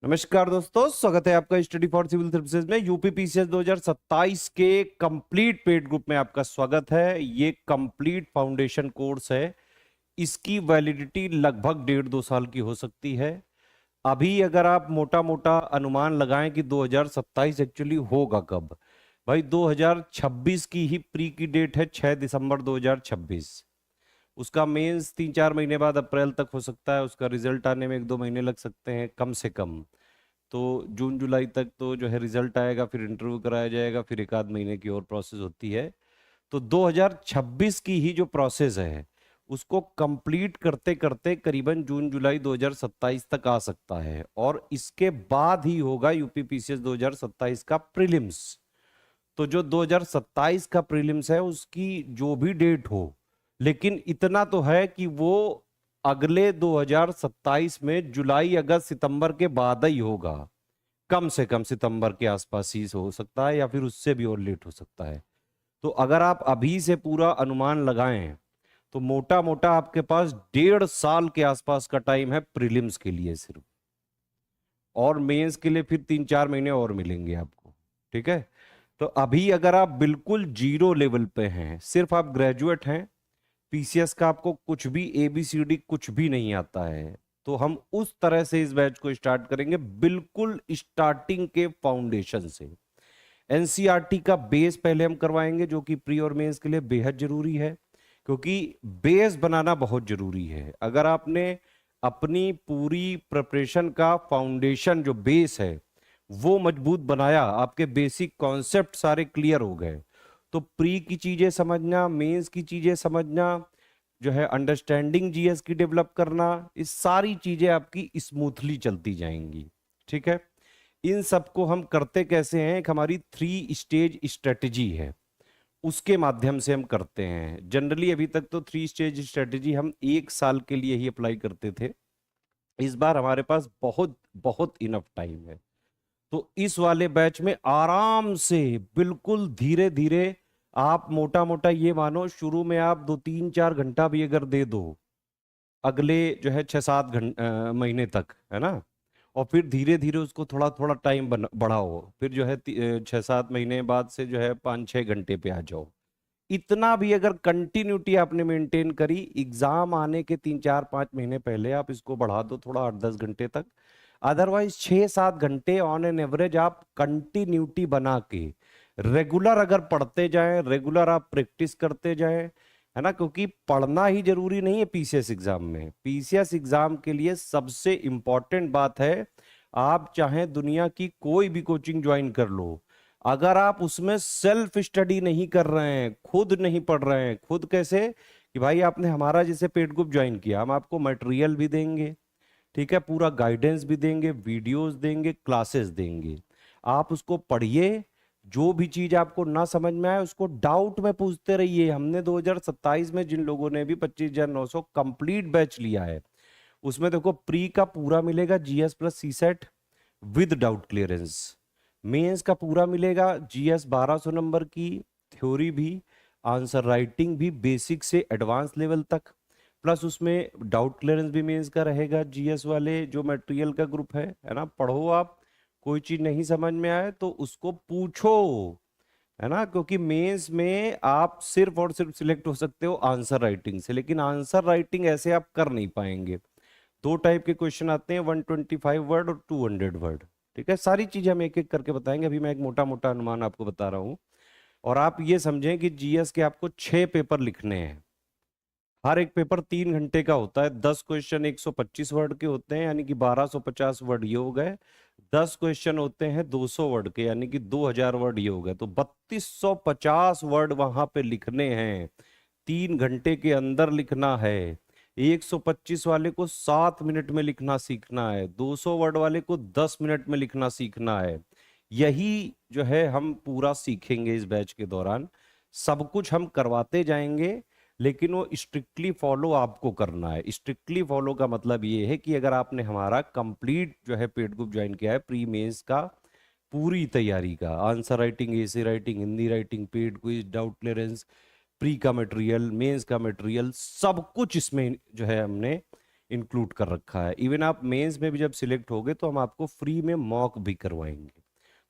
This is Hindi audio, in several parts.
नमस्कार दोस्तों, स्वागत है आपका स्टडी फॉर सिविल सर्विसेज में। यूपी पीसीएस 2027 के कंप्लीट पेड ग्रुप में आपका स्वागत है। ये कंप्लीट फाउंडेशन कोर्स है। इसकी वैलिडिटी लगभग 1.5-2 साल की हो सकती है। अभी अगर आप मोटा मोटा अनुमान लगाएं कि 2027 एक्चुअली होगा कब, भाई 2026 की ही प्री की डेट है, 6 दिसंबर 2026। उसका मेंस 3-4 महीने बाद अप्रैल तक हो सकता है। उसका रिजल्ट आने में 1-2 महीने लग सकते हैं कम से कम। तो जून जुलाई तक तो जो है रिजल्ट आएगा, फिर इंटरव्यू कराया जाएगा, फिर 1-आध महीने की और प्रोसेस होती है। तो 2026 की ही जो प्रोसेस है उसको कंप्लीट करते करते करीबन जून जुलाई 2027 तक आ सकता है, और इसके बाद ही होगा यूपी पीसीएस 2027 का प्रीलिम्स। तो जो 2027 का प्रीलिम्स है उसकी जो भी डेट हो, लेकिन इतना तो है कि वो अगले 2027 में जुलाई अगस्त सितंबर के बाद ही होगा। कम से कम सितंबर के आसपास ही हो सकता है, या फिर उससे भी और लेट हो सकता है। तो अगर आप अभी से पूरा अनुमान लगाएं तो मोटा मोटा आपके पास 1.5 साल के आसपास का टाइम है प्रीलिम्स के लिए सिर्फ, और मेंस के लिए फिर 3-4 महीने और मिलेंगे आपको। ठीक है। तो अभी अगर आप बिल्कुल जीरो लेवल पे हैं, सिर्फ आप ग्रेजुएट हैं, पीसीएस का आपको कुछ भी एबीसीडी कुछ भी नहीं आता है, तो हम उस तरह से इस बैच को स्टार्ट करेंगे, बिल्कुल स्टार्टिंग के फाउंडेशन से। एनसीईआरटी का बेस पहले हम करवाएंगे, जो कि प्री और मेंस के लिए बेहद जरूरी है, क्योंकि बेस बनाना बहुत जरूरी है। अगर आपने अपनी पूरी प्रिपरेशन का फाउंडेशन जो बेस है वो मजबूत बनाया, आपके बेसिक कॉन्सेप्ट सारे क्लियर हो गए, तो प्री की चीजें समझना, मेंस की चीजें समझना, जो है अंडरस्टैंडिंग जीएस की डेवलप करना, इस सारी चीजें आपकी स्मूथली चलती जाएंगी। ठीक है। इन सबको हम करते कैसे हैं? एक हमारी 3 स्टेज स्ट्रेटजी है, उसके माध्यम से हम करते हैं। जनरली अभी तक तो 3 स्टेज स्ट्रेटजी हम 1 साल के लिए ही अप्लाई करते थे। इस बार हमारे पास बहुत बहुत इनफ टाइम है, तो इस वाले बैच में आराम से बिल्कुल धीरे धीरे आप मोटा मोटा ये मानो, शुरू में आप 2-3-4 घंटा भी अगर दे दो अगले जो है 6-7 महीने तक, है ना, और फिर धीरे धीरे उसको थोड़ा थोड़ा टाइम बढ़ाओ, फिर जो है 6-7 महीने बाद से जो है 5-6 घंटे पे आ जाओ। इतना भी अगर कंटिन्यूटी आपने मेंटेन करी, एग्जाम आने के 3-4-5 महीने पहले आप इसको बढ़ा दो थोड़ा 8-10 घंटे तक। अदरवाइज 6-7 घंटे ऑन एन एवरेज आप कंटिन्यूटी बना के रेगुलर अगर पढ़ते जाएं, रेगुलर आप प्रैक्टिस करते जाएं, है ना, क्योंकि पढ़ना ही जरूरी नहीं है पीसीएस एग्जाम में। पीसीएस एग्जाम के लिए सबसे इंपॉर्टेंट बात है, आप चाहे दुनिया की कोई भी कोचिंग ज्वाइन कर लो, अगर आप उसमें सेल्फ स्टडी नहीं कर रहे हैं, खुद नहीं पढ़ रहे हैं, खुद कैसे कि भाई आपने हमारा जैसे पेड ग्रुप ज्वाइन किया, हम आपको मटेरियल भी देंगे, ठीक है, पूरा गाइडेंस भी देंगे, वीडियोस देंगे, क्लासेस देंगे, आप उसको पढ़िए। जो भी चीज आपको ना समझ में आए उसको डाउट में पूछते रहिए। हमने 2027 में जिन लोगों ने भी 25,900 कंप्लीट बैच लिया है, उसमें देखो प्री का पूरा मिलेगा GS plus CSAT with doubt clearance, mains का पूरा मिलेगा जीएस 1200 नंबर की, थ्योरी भी, आंसर राइटिंग भी बेसिक से एडवांस लेवल तक, प्लस उसमें डाउट क्लियरेंस भी मेंस का रहेगा। जीएस वाले जो मटेरियल का ग्रुप है ना, पढ़ो आप, कोई चीज नहीं समझ में आए तो उसको पूछो, है ना, क्योंकि मेंस में आप सिर्फ और सिर्फ सिलेक्ट हो सकते हो आंसर राइटिंग से, लेकिन आंसर राइटिंग ऐसे आप कर नहीं पाएंगे। 2 टाइप के क्वेश्चन आते हैं, 125 वर्ड और 200 वर्ड। ठीक है, सारी चीजें हम एक एक करके बताएंगे। अभी मैं एक मोटा मोटा अनुमान आपको बता रहा हूं, और आप ये समझें कि जीएस के आपको 6 पेपर लिखने हैं। हर एक पेपर 3 घंटे का होता है। 10 क्वेश्चन 125 वर्ड के होते हैं, यानी कि 1250 वर्ड ये हो गए। 10 क्वेश्चन होते हैं 200 वर्ड के, यानी कि 2000 वर्ड ये हो गए। तो 3250 वर्ड वहां पे लिखने हैं, 3 घंटे के अंदर लिखना है। 125 वाले को 7 मिनट में लिखना सीखना है, 200 वर्ड वाले को 10 मिनट में लिखना सीखना है। यही जो है हम पूरा सीखेंगे इस बैच के दौरान। सब कुछ हम करवाते जाएंगे, लेकिन वो स्ट्रिक्टली फॉलो आपको करना है। स्ट्रिक्टली फॉलो का मतलब ये है कि अगर आपने हमारा कंप्लीट जो है पेड ग्रुप ज्वाइन किया है, प्री मेंस का पूरी तैयारी का, answer writing, essay writing, Hindi writing, paid quiz, doubt clearance, pre का मटेरियल, मेंस का मटेरियल, सब कुछ इसमें जो है हमने इंक्लूड कर रखा है। इवन आप मेंस में भी जब सिलेक्ट होगे तो हम आपको फ्री में मॉक भी करवाएंगे।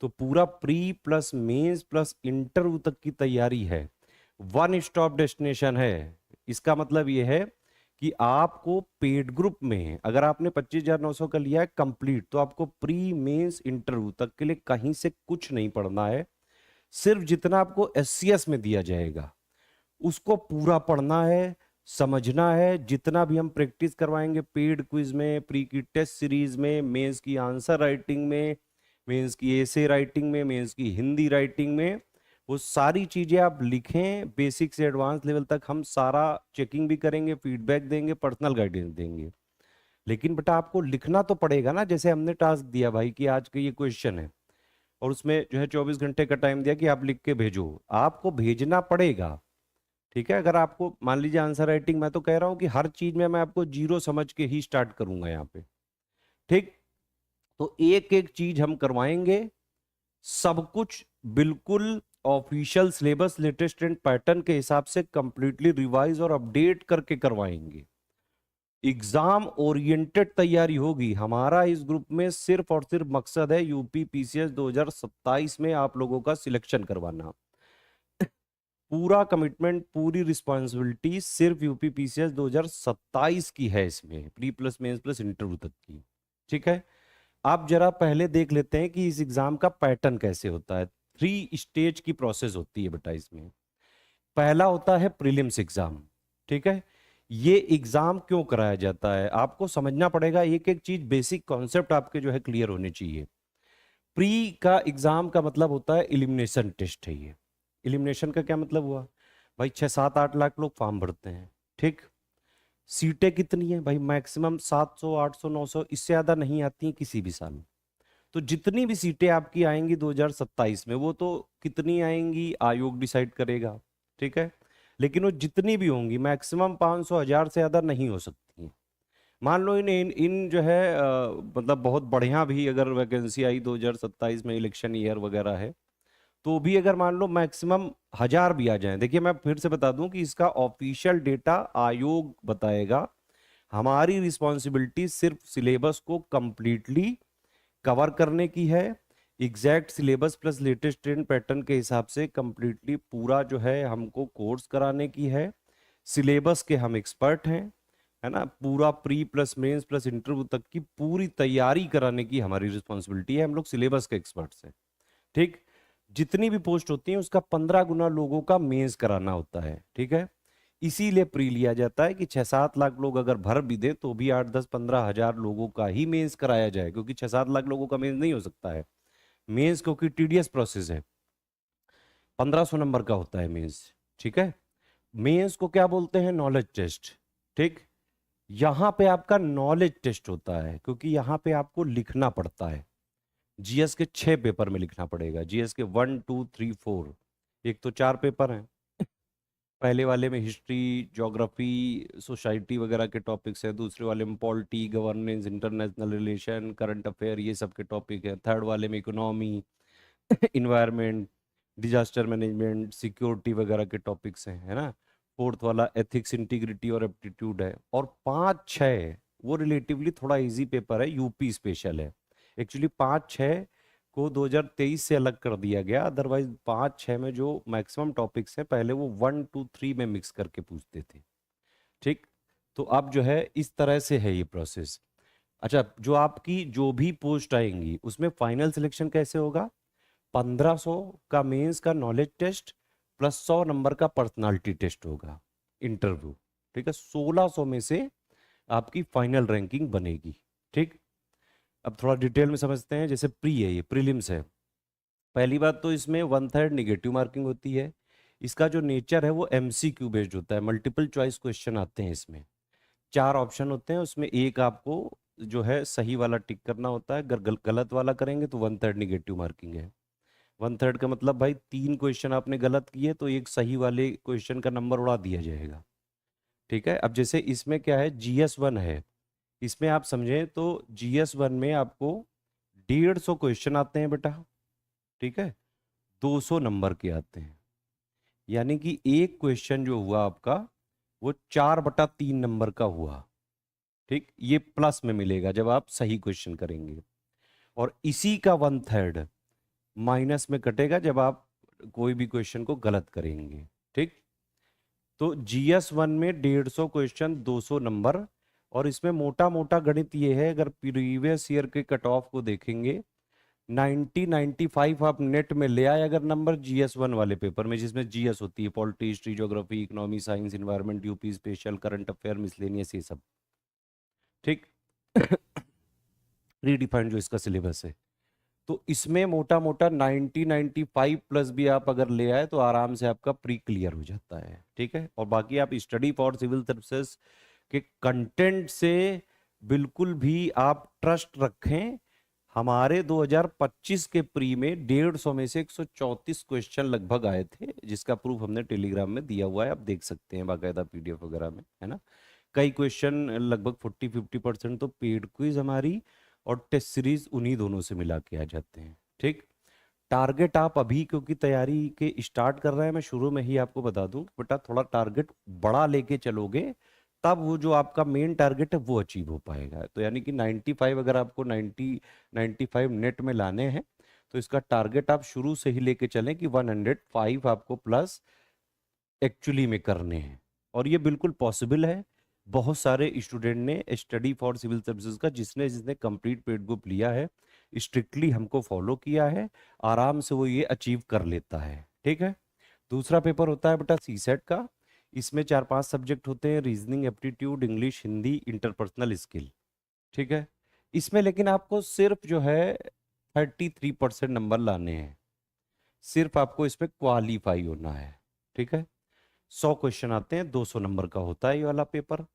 तो पूरा pre plus mains plus interview तक की तैयारी है, वन स्टॉप डेस्टिनेशन है। इसका मतलब ये है कि आपको पेड ग्रुप में अगर आपने 25,900 का लिया है कंप्लीट, तो आपको प्री मेंस इंटरव्यू तक के लिए कहीं से कुछ नहीं पढ़ना है। सिर्फ जितना आपको एससीएस में दिया जाएगा उसको पूरा पढ़ना है, समझना है। जितना भी हम प्रैक्टिस करवाएंगे पेड क्विज में, प्री की टेस्ट सीरीज में, मेंस की आंसर राइटिंग में, मेंस की एसे राइटिंग में, मेंस की हिंदी राइटिंग में, वो सारी चीजें आप लिखें। बेसिक से एडवांस लेवल तक हम सारा चेकिंग भी करेंगे, फीडबैक देंगे, पर्सनल गाइडेंस देंगे। लेकिन बेटा आपको लिखना तो पड़ेगा ना। जैसे हमने टास्क दिया भाई कि आज का ये क्वेश्चन है और उसमें जो है 24 घंटे का टाइम दिया कि आप लिख के भेजो, आपको भेजना पड़ेगा। ठीक है। अगर आपको मान लीजिए आंसर राइटिंग, मैं तो कह रहा हूं कि हर चीज में मैं आपको जीरो समझ के ही स्टार्ट करूंगा यहाँ पे। ठीक। तो एक एक चीज हम करवाएंगे, सब कुछ बिल्कुल official syllabus, latest trend pattern के हिसाब से कंप्लीटली रिवाइज और अपडेट करके करवाएंगे। एग्जाम ओरिएंटेड तैयारी होगी हमारा इस ग्रुप में। सिर्फ और सिर्फ मकसद है यूपी पीसीएस 2027 में आप लोगों का सिलेक्शन करवाना। पूरा कमिटमेंट, पूरी रिस्पॉन्सिबिलिटी सिर्फ यूपी पीसीएस 2027 की है, इसमें pre plus mains plus interview तक की। ठीक है। आप जरा पहले देख लेते हैं कि इस एग्जाम का पैटर्न कैसे होता है। 3 स्टेज की प्रोसेस होती है बेटा इसमें। पहला होता है प्रीलिम्स एग्जाम। ठीक है। ये एग्जाम क्यों कराया जाता है आपको समझना पड़ेगा। एक एक चीज, बेसिक कॉन्सेप्ट आपके जो है क्लियर होने चाहिए। प्री का एग्जाम का मतलब होता है एलिमिनेशन टेस्ट है ये। एलिमिनेशन का क्या मतलब हुआ भाई, 6-7-8 लाख लोग फॉर्म भरते हैं। ठीक। सीटें कितनी है भाई, मैक्सिमम 700 800 900, इससे ज्यादा नहीं आती हैं किसी भी साल। तो जितनी भी सीटें आपकी आएंगी 2027 में, वो तो कितनी आएंगी आयोग डिसाइड करेगा। ठीक है। लेकिन वो जितनी भी होंगी मैक्सिमम 500 1000 से ज्यादा नहीं हो सकती हैं। मान लो इन जो है मतलब बहुत बढ़िया भी अगर वैकेंसी आई 2027 में, इलेक्शन ईयर वगैरह है, तो भी अगर मान लो मैक्सिमम 1000 भी आ जाए। देखिए मैं फिर से बता दूं कि इसका ऑफिशियल डेटा आयोग बताएगा। हमारी रिस्पॉन्सिबिलिटी सिर्फ सिलेबस को कंप्लीटली कवर करने की है। Exact syllabus plus latest trend pattern के हिसाब से कंप्लीटली पूरा जो है हमको कोर्स कराने की है। सिलेबस के हम एक्सपर्ट हैं, है ना। पूरा pre plus mains plus interview तक की पूरी तैयारी कराने की हमारी रिस्पॉन्सिबिलिटी है। हम लोग सिलेबस के एक्सपर्ट्स हैं। ठीक। जितनी भी पोस्ट होती है उसका 15 गुना लोगों का मेंस कराना होता है। ठीक है। इसीलिए प्री लिया जाता है कि 6-7 लाख लोग अगर भर भी दे तो भी 8-10-15 हजार लोगों का ही मेंस कराया जाए, क्योंकि 6-7 लाख लोगों का मेंस नहीं हो सकता है। मेंस क्योंकि टीडीएस प्रोसेस है, 1500 नंबर का होता है मेंस। ठीक है। मेंस को क्या बोलते हैं, नॉलेज टेस्ट। ठीक। यहां पे आपका नॉलेज टेस्ट होता है क्योंकि यहां पे आपको लिखना पड़ता है। जीएस के 6 पेपर में लिखना पड़ेगा, जीएस के 1 2 3 4। एक तो 4 पेपर हैं, पहले वाले में हिस्ट्री, ज्योग्राफी, सोसाइटी वगैरह के टॉपिक्स हैं। दूसरे वाले में polity, governance, international relation, current affair, ये सब के टॉपिक हैं। थर्ड वाले में economy, environment, disaster management, security वगैरह के टॉपिक्स हैं, है ना। फोर्थ वाला एथिक्स, इंटीग्रिटी और एप्टीट्यूड है। और 5-6 वो रिलेटिवली थोड़ा इजी पेपर है, यूपी स्पेशल है। एक्चुअली 5-6 को 2023 से अलग कर दिया गया, अदरवाइज 5-6 में जो मैक्सिमम टॉपिक्स हैं पहले वो 1 2 3 में मिक्स करके पूछते थे। ठीक। तो अब जो है इस तरह से है ये प्रोसेस। अच्छा, जो आपकी जो भी पोस्ट आएंगी उसमें फाइनल सिलेक्शन कैसे होगा, 1500 का मेंस का नॉलेज टेस्ट प्लस 100 नंबर का पर्सनालिटी टेस्ट होगा, इंटरव्यू। ठीक है। 1600 में से आपकी फाइनल रैंकिंग बनेगी। ठीक। अब थोड़ा डिटेल में समझते हैं। जैसे प्री है, ये प्रीलिम्स है। पहली बात तो इसमें 1/3 निगेटिव मार्किंग होती है। इसका जो नेचर है वो एमसीक्यू बेस्ड होता है, मल्टीपल चॉइस क्वेश्चन आते हैं इसमें। 4 ऑप्शन होते हैं, उसमें एक आपको जो है सही वाला टिक करना होता है। अगर गलत वाला करेंगे तो 1/3 निगेटिव मार्किंग है। 1/3 का मतलब भाई 3 क्वेश्चन आपने गलत किए तो एक सही वाले क्वेश्चन का नंबर उड़ा दिया जाएगा। ठीक है। अब जैसे इसमें क्या है, GS1 है, इसमें आप समझें तो GS1 में आपको 150 क्वेश्चन आते हैं बेटा। ठीक है। 200 नंबर के आते हैं, यानी कि एक क्वेश्चन जो हुआ आपका वो 4/3 नंबर का हुआ। ठीक, ये प्लस में मिलेगा जब आप सही क्वेश्चन करेंगे, और इसी का 1/3 माइनस में कटेगा जब आप कोई भी क्वेश्चन को गलत करेंगे। ठीक, तो GS1 में 150 क्वेश्चन 200 नंबर, और इसमें मोटा मोटा गणित ये है, अगर प्रीवियस ईयर के कट ऑफ को देखेंगे 95 आप नेट में ले आए अगर नंबर GS1 वाले पेपर में, जिसमें GS होती है, polity, history, geography, economy, science, environment, UP special, current affair, miscellaneous, ये सब। ठीक रीडिफाइंड जो इसका सिलेबस है, तो इसमें मोटा मोटा 95 प्लस भी आप अगर ले आए तो आराम से आपका प्री क्लियर हो जाता है। ठीक है, और बाकी आप स्टडी फॉर सिविल सर्विसेज के कंटेंट से बिल्कुल भी आप ट्रस्ट रखें। हमारे 2025 के प्री में 150 में से 134 क्वेश्चन लगभग आए थे, जिसका प्रूफ हमने टेलीग्राम में दिया हुआ है, आप देख सकते हैं बाकायदा PDF वगैरह में, है ना। कई क्वेश्चन लगभग 40-50% तो पेड क्विज हमारी और टेस्ट सीरीज उन्हीं दोनों से मिला के आ जाते हैं। ठीक, टारगेट आप अभी क्योंकि तैयारी के स्टार्ट कर रहे हैं, मैं शुरू में ही आपको बता दूं बेटा, थोड़ा टारगेट बड़ा लेके चलोगे तब वो जो आपका मेन टारगेट है वो अचीव हो पाएगा। तो यानी कि 95 अगर आपको 95 नेट में लाने हैं तो इसका टारगेट आप शुरू से ही लेके चलें कि 105 आपको प्लस एक्चुअली में करने हैं, और ये बिल्कुल पॉसिबल है। बहुत सारे स्टूडेंट ने स्टडी फॉर सिविल सर्विसेज का जिसने जिसने कंप्लीट पेड ग्रुप लिया है, स्ट्रिक्टली हमको फॉलो किया है, आराम से वो ये अचीव कर लेता है। ठीक है, दूसरा पेपर होता है बेटा CSET का। इसमें 4-5 सब्जेक्ट होते हैं, reasoning, aptitude, English, Hindi, interpersonal skill. ठीक है, इसमें लेकिन आपको सिर्फ जो है 33% नंबर लाने हैं, सिर्फ आपको इसमें क्वालिफाई होना है। ठीक है, 100 क्वेश्चन आते हैं, 200 नंबर का होता है ये वाला पेपर।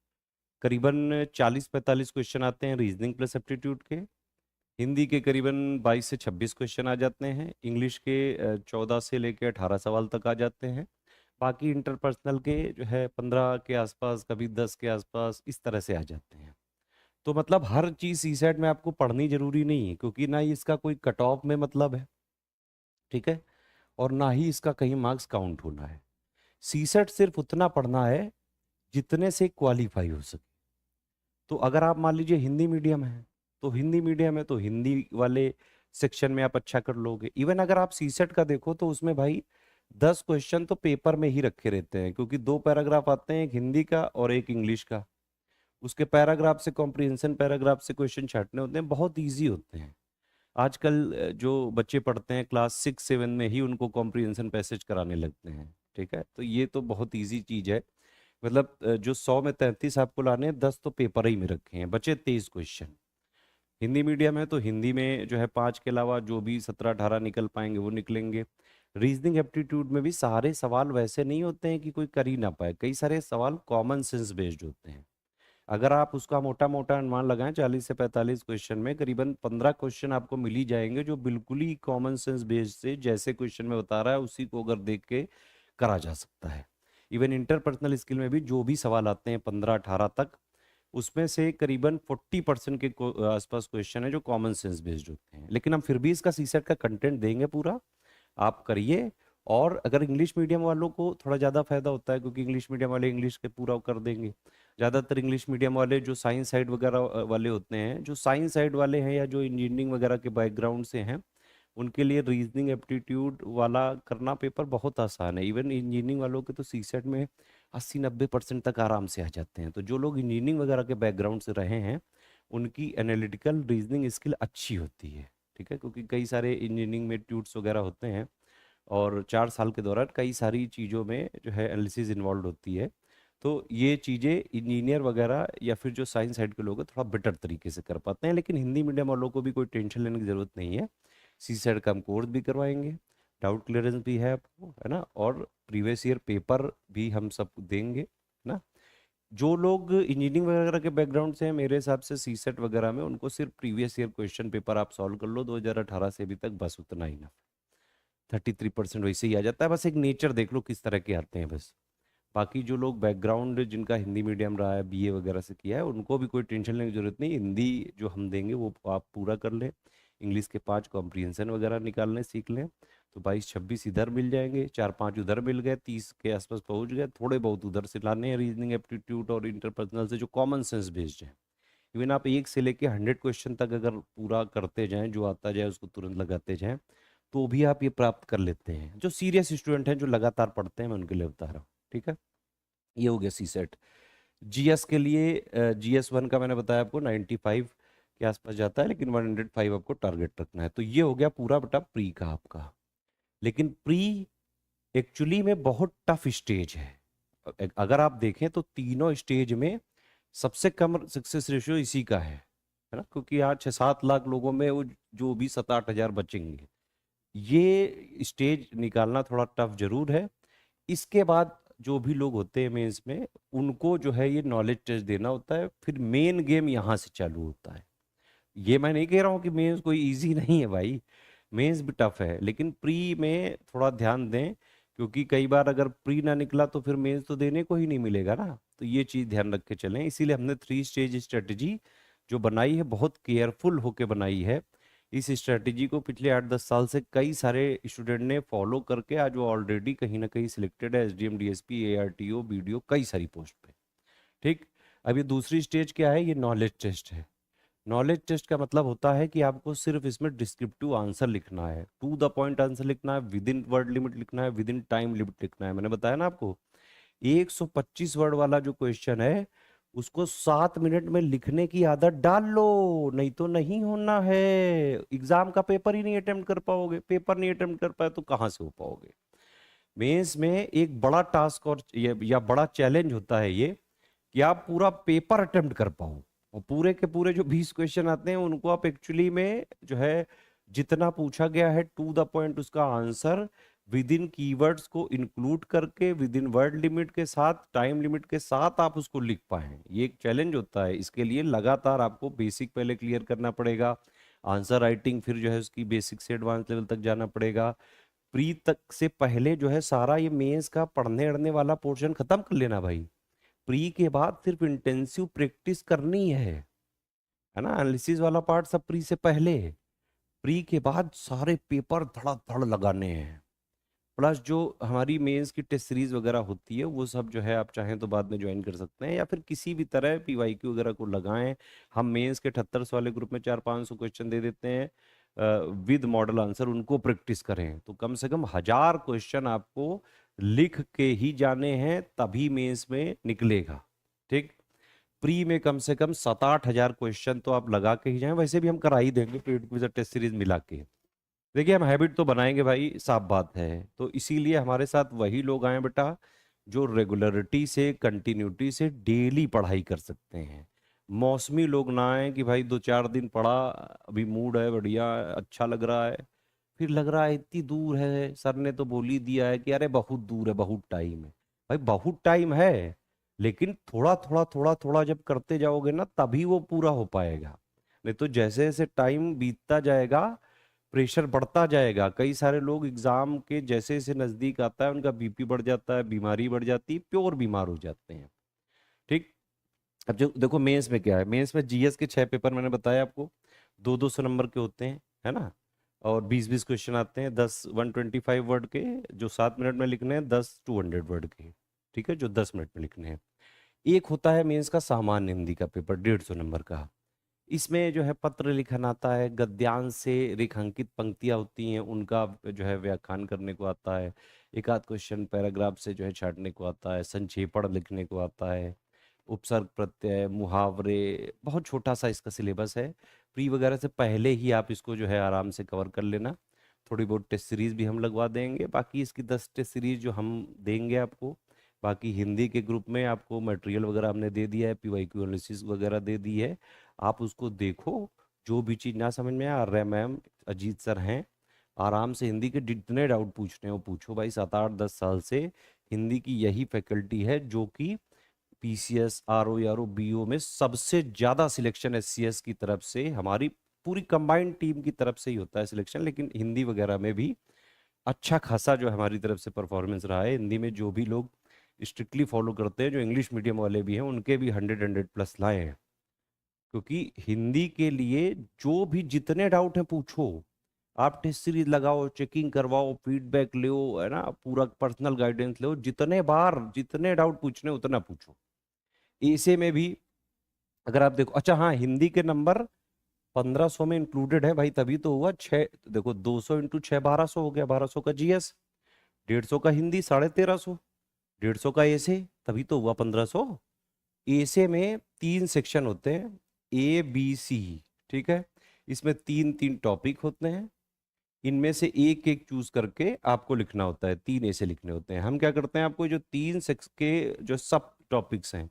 करीबन 40-45 क्वेश्चन आते हैं रीजनिंग प्लस एप्टीट्यूड के। हिंदी के करीबन 22 से 26 क्वेश्चन आ जाते हैं। इंग्लिश के 14 से लेकर 18 सवाल तक आ जाते हैं। बाकी इंटरपर्सनल के जो है 15 के आसपास, कभी 10 के आसपास, इस तरह से आ जाते हैं। तो मतलब हर चीज CSET में आपको पढ़नी जरूरी नहीं है, क्योंकि ना ही इसका कोई कट ऑफ में मतलब है, ठीक है, और ना ही इसका कहीं मार्क्स काउंट होना है। CSET सिर्फ उतना पढ़ना है जितने से क्वालिफाई हो सके। तो अगर आप मान लीजिए हिंदी मीडियम है तो हिंदी मीडियम है तो हिंदी वाले सेक्शन में आप अच्छा कर लोगे। इवन अगर आप CSET का देखो तो उसमें भाई 10 क्वेश्चन तो पेपर में ही रखे रहते हैं, क्योंकि 2 पैराग्राफ आते हैं, एक हिंदी का और एक इंग्लिश का। उसके पैराग्राफ से कॉम्प्रिहेंशन पैराग्राफ से क्वेश्चन छाटने होते हैं, बहुत ईजी होते हैं। आजकल जो बच्चे पढ़ते हैं क्लास 6-7 में ही उनको कॉम्प्रिहेंशन पैसेज कराने लगते हैं। ठीक है, तो ये तो बहुत ईजी चीज है। मतलब जो 100 में 33 आपको लाने हैं, 10 तो पेपर ही में रखे हैं, बचे 23 क्वेश्चन। हिंदी मीडियम है तो हिंदी में जो है 5 के अलावा जो भी 17-18 निकल पाएंगे वो निकलेंगे। रीजनिंग एप्टीट्यूड में भी सारे सवाल वैसे नहीं होते हैं कि कोई कर ही ना पाए, कई सारे सवाल कॉमन सेंस बेस्ड होते हैं। अगर आप उसका मोटा मोटा अनुमान लगाएं, 40 से 45 क्वेश्चन में करीबन 15 क्वेश्चन आपको मिल ही जाएंगे जो बिल्कुल ही कॉमन सेंस बेस्ड से, जैसे क्वेश्चन में बता रहा है उसी को अगर देख के करा जा सकता है। इवन इंटरपर्सनल स्किल में भी जो भी सवाल आते हैं 15-18 तक, उसमें से करीबन 40% के आसपास क्वेश्चन है जो कॉमन सेंस बेस्ड होते हैं। लेकिन हम फिर भी इसका CSET का कंटेंट देंगे पूरा, आप करिए। और अगर इंग्लिश मीडियम वालों को थोड़ा ज़्यादा फायदा होता है, क्योंकि इंग्लिश मीडियम वाले इंग्लिश के पूरा कर देंगे। ज़्यादातर इंग्लिश मीडियम वाले जो साइंस साइड वगैरह वाले होते हैं, जो साइंस साइड वाले हैं या जो इंजीनियरिंग वगैरह के बैकग्राउंड से हैं, उनके लिए रीजनिंग एप्टीट्यूड वाला करना पेपर बहुत आसान है। इवन इंजीनियरिंग वालों के तो CSET में 80-90% तक आराम से आ जाते हैं। तो जो लोग इंजीनियरिंग वगैरह के बैकग्राउंड से रहे हैं उनकी एनालिटिकल रीजनिंग स्किल अच्छी होती है। ठीक है, क्योंकि कई सारे इंजीनियरिंग में ट्यूट्स वगैरह होते हैं और 4 साल के दौरान कई सारी चीज़ों में जो है एनालिसिस इन्वॉल्व होती है। तो ये चीज़ें इंजीनियर वगैरह या फिर जो साइंस साइड के लोग हैं थोड़ा बेटर तरीके से कर पाते हैं। लेकिन हिंदी मीडियम वालों को भी कोई टेंशन लेने की ज़रूरत नहीं है। CSET का हम कोर्स भी करवाएंगे, डाउट क्लियरेंस भी है आपको, है ना, और प्रीवियस ईयर पेपर भी हम सब देंगे, है ना। जो लोग इंजीनियरिंग वगैरह के बैकग्राउंड से हैं, मेरे हिसाब से CSET वगैरह में उनको सिर्फ प्रीवियस ईयर क्वेश्चन पेपर आप सॉल्व कर लो 2018 से अभी तक, बस उतना ही ना। 33% वैसे ही आ जाता है, बस एक नेचर देख लो किस तरह के आते हैं बस। बाकी जो लोग बैकग्राउंड जिनका हिंदी मीडियम रहा है, BA वगैरह से किया है, उनको भी कोई टेंशन लेने की जरूरत नहीं। हिंदी जो हम देंगे वो आप पूरा कर लें, इंग्लिश के 5 कॉम्प्रिहेंशन वगैरह निकालने सीख लें, तो 22-26 इधर मिल जाएंगे, 4-5 उधर मिल गए, 30 के आसपास पहुंच गए। थोड़े बहुत उधर से लाने हैं रीजनिंग एप्टीट्यूड और इंटरपर्सनल से जो कॉमन सेंस बेस्ड है। इवन आप 1 से लेके 100 क्वेश्चन तक अगर पूरा करते जाएं, जो आता जाए उसको तुरंत लगाते जाएं, तो भी आप ये प्राप्त कर लेते हैं। जो सीरियस स्टूडेंट हैं, जो लगातार पढ़ते हैं, मैं उनके लिए बता रहा हूँ। ठीक है, ये हो गया सी सेट। जीएस के लिए GS1 का मैंने बताया आपको 95 के आसपास जाता है, लेकिन 105 आपको टारगेट रखना है। तो ये हो गया पूरा बेटा प्री का आपका। लेकिन प्री एक्चुअली में बहुत टफ स्टेज है। अगर आप देखें तो तीनों स्टेज में सबसे कम सक्सेस रेशियो इसी का है ना, क्योंकि यहाँ 6-7 लाख लोगों में वो जो भी 7-8 हजार बचेंगे। ये स्टेज निकालना थोड़ा टफ जरूर है। इसके बाद जो भी लोग होते हैं मेंस में, उनको जो है ये नॉलेज टेस्ट देना होता है, फिर मेन गेम यहाँ से चालू होता है। ये मैं नहीं कह रहा हूँ कि मेंस कोई इजी नहीं है भाई, मेंस भी टफ है, लेकिन प्री में थोड़ा ध्यान दें, क्योंकि कई बार अगर प्री ना निकला तो फिर मेंस तो देने को ही नहीं मिलेगा ना। तो ये चीज ध्यान रख के चलें। इसीलिए हमने 3 स्टेज स्ट्रेटेजी जो बनाई है, बहुत केयरफुल होके बनाई है। इस स्ट्रेटेजी को पिछले 8-10 साल से कई सारे स्टूडेंट ने फॉलो करके आज वो ऑलरेडी कहीं ना कहीं सिलेक्टेड है, SDM DSP ARTO BDO कई सारी पोस्ट पे। ठीक। अब ये दूसरी स्टेज क्या है, ये नॉलेज टेस्ट है। नॉलेज टेस्ट का मतलब होता है कि आपको सिर्फ इसमें डिस्क्रिप्टिव आंसर लिखना है, टू द पॉइंट आंसर लिखना है, विद इन वर्ड लिमिट लिखना है, विद इन टाइम लिमिट लिखना है। मैंने बताया ना आपको, 125 वर्ड वाला जो क्वेश्चन है उसको 7 मिनट में लिखने की आदत डाल लो, नहीं तो नहीं होना है। एग्जाम का पेपर ही नहीं अटेम्प्ट कर पाओगे, पेपर नहीं अटेम्प्ट कर पाए तो कहाँ से हो पाओगे। मेंस में एक बड़ा टास्क और या बड़ा चैलेंज होता है ये, कि आप पूरा पेपर अटेम्प्ट कर पाओ, और पूरे के पूरे जो 20 क्वेश्चन आते हैं उनको आप एक्चुअली में जो है जितना पूछा गया है टू द पॉइंट उसका आंसर विद इन कीवर्ड्स को इंक्लूड करके, विद इन वर्ड लिमिट के साथ, टाइम लिमिट के साथ आप उसको लिख पाए। ये एक चैलेंज होता है। इसके लिए लगातार आपको बेसिक पहले क्लियर करना पड़ेगा, आंसर राइटिंग फिर जो है उसकी बेसिक से एडवांस लेवल तक जाना पड़ेगा। प्री तक से पहले जो है सारा ये मेंस का पढ़ने अड़ने वाला पोर्शन खत्म कर लेना भाई। प्री के बाद सिर्फ इंटेंसिव प्रैक्टिस करनी है ना। एनालिसिस वाला पार्ट सब प्री से पहले है। प्री के बाद सारे पेपर धड़ाधड़ लगाने हैं। प्लस जो हमारी मेंस की टेस्ट सीरीज वगैरह होती है वो सब जो है आप चाहें तो बाद में ज्वाइन कर सकते हैं, या फिर किसी भी तरह PYQ वगैरह को लगाएं। हम मेंस के 78 वाले ग्रुप में 400-500 क्वेश्चन दे देते हैं विद मॉडल आंसर, उनको प्रैक्टिस करें। तो कम से कम 1000 क्वेश्चन आपको लिख के ही जाने हैं, तभी मेंस में निकलेगा। ठीक। प्री में कम से कम 7-8 हजार क्वेश्चन तो आप लगा के ही जाएं। वैसे भी हम करा ही देंगे पेड क्विज टेस्ट सीरीज मिला के। देखिए हम हैबिट तो बनाएंगे भाई, साफ बात है। तो इसीलिए हमारे साथ वही लोग आए बेटा जो रेगुलरिटी से, कंटिन्यूटी से डेली पढ़ाई कर सकते हैं। मौसमी लोग ना आए कि भाई 2-4 दिन पढ़ा, अभी मूड है बढ़िया, अच्छा लग रहा है, फिर लग रहा है इतनी दूर है, सर ने तो बोल ही दिया है कि अरे बहुत दूर है, बहुत टाइम है। भाई बहुत टाइम है, लेकिन थोड़ा थोड़ा थोड़ा थोड़ा जब करते जाओगे ना तभी वो पूरा हो पाएगा। नहीं तो जैसे जैसे टाइम बीतता जाएगा प्रेशर बढ़ता जाएगा। कई सारे लोग एग्जाम के जैसे जैसे नजदीक आता है उनका BP बढ़ जाता है, बीमारी बढ़ जाती है, प्योर बीमार हो जाते हैं। ठीक। अब जो देखो मेंस में क्या है, मेंस में GS के 6 पेपर मैंने बताया आपको, 200-200 नंबर के होते हैं, है ना। और 20-20 क्वेश्चन आते हैं, 10 125 वर्ड के जो 7 मिनट में लिखने हैं, 10 200 वर्ड के, ठीक है, जो 10 मिनट में लिखने हैं। एक होता है मेंस का सामान्य हिंदी का पेपर 150 नंबर का। इसमें जो है पत्र लिखन आता है, गद्यांश से रेखांकित पंक्तियां होती हैं उनका जो है व्याख्यान करने को आता है, एक आध क्वेश्चन पैराग्राफ से जो है छाटने को आता है, संक्षेपण लिखने को आता है, उपसर्ग प्रत्यय मुहावरे, बहुत छोटा सा इसका सिलेबस है। प्री वगैरह से पहले ही आप इसको जो है आराम से कवर कर लेना। थोड़ी बहुत टेस्ट सीरीज भी हम लगवा देंगे, बाकी इसकी 10 टेस्ट सीरीज जो हम देंगे आपको। बाकी हिंदी के ग्रुप में आपको मटेरियल वगैरह हमने दे दिया है, PYQ एनालिसिस वगैरह दे दी है, आप उसको देखो। जो भी चीज़ ना समझ में आ रहा है, मैम अजीत सर हैं, आराम से हिंदी के जितने डाउट पूछने हो पूछो भाई। 7-8-10 साल से हिंदी की यही फैकल्टी है जो कि PCS RO ARO BO में सबसे ज्यादा सिलेक्शन SCS की तरफ से, हमारी पूरी कंबाइंड टीम की तरफ से ही होता है सिलेक्शन, लेकिन हिंदी वगैरह में भी अच्छा खासा जो हमारी तरफ से परफॉर्मेंस रहा है। हिंदी में जो भी लोग स्ट्रिक्टली फॉलो करते हैं, जो इंग्लिश मीडियम वाले भी हैं, उनके भी 100 प्लस लाए हैं। क्योंकि हिंदी के लिए जो भी जितने डाउट हैं पूछो, आप टेस्ट सीरीज लगाओ, चेकिंग करवाओ, फीडबैक लो, है ना, पूरा पर्सनल गाइडेंस लो, जितने बार जितने डाउट पूछने उतना पूछो। ऐसे में भी अगर आप देखो, अच्छा हाँ, हिंदी के नंबर 1500 में इंक्लूडेड है भाई, तभी तो हुआ छः। देखो 200 इंटू 6 1200 हो गया, 1200 का जीएस, 150 का हिंदी, 1350, 150 का ऐसे, तभी तो हुआ 1500। ऐसे में 3 सेक्शन होते हैं, ए बी सी, ठीक है। इसमें 3 3 टॉपिक होते हैं, इनमें से एक एक चूज करके आपको लिखना होता है, 3 ऐसे लिखने होते हैं। हम क्या करते हैं, आपको जो 3 सेक्स के जो सब टॉपिक्स हैं,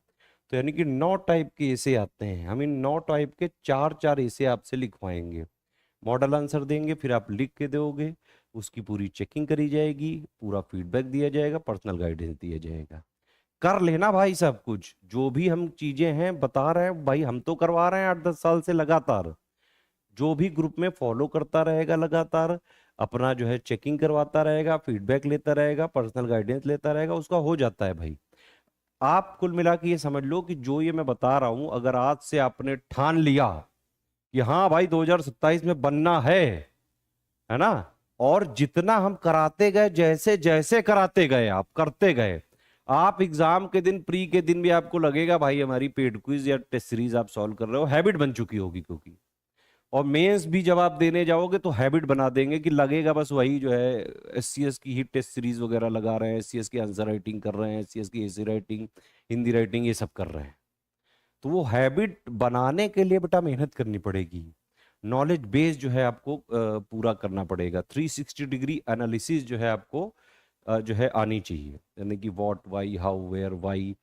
तो यानी कि 9 टाइप के ऐसे आते हैं, हम इन 9 टाइप के 4 4 ऐसे आपसे लिखवाएंगे। मॉडल आंसर देंगे, फिर आप लिख के दोगे, उसकी पूरी चेकिंग करी जाएगी, पूरा फीडबैक दिया जाएगा, पर्सनल गाइडेंस दिया जाएगा। कर लेना भाई सब कुछ, जो भी हम चीजें हैं बता रहे हैं भाई, हम तो करवा रहे हैं 8 10 साल से लगातार। जो भी ग्रुप में फॉलो करता रहेगा लगातार, अपना जो है चेकिंग करवाता रहेगा, फीडबैक लेता रहेगा, पर्सनल गाइडेंस लेता रहेगा, उसका हो जाता है भाई। आप कुल मिला के ये समझ लो कि जो ये मैं बता रहा हूं, अगर आज से आपने ठान लिया कि हाँ भाई 2027 में बनना है ना, और जितना हम कराते गए, जैसे जैसे कराते गए, आप करते गए, आप एग्जाम के दिन, प्री के दिन भी आपको लगेगा भाई हमारी पेड क्विज या टेस्ट सीरीज आप सॉल्व कर रहे हो, हैबिट बन चुकी होगी। क्योंकि और मेंस भी जब आप देने जाओगे तो हैबिट बना देंगे कि लगेगा बस वही जो है, एससीएस की ही टेस्ट सीरीज वगैरह लगा रहे हैं, एससीएस की आंसर राइटिंग कर रहे हैं, एससीएस की एसी राइटिंग, हिंदी राइटिंग, ये सब कर रहे हैं। तो वो हैबिट बनाने के लिए बेटा मेहनत करनी पड़ेगी, नॉलेज बेस जो है आपको पूरा करना पड़ेगा, 360 डिग्री एनालिसिस जो है आपको जो है आनी चाहिए, यानी कि what, why, how, where, why,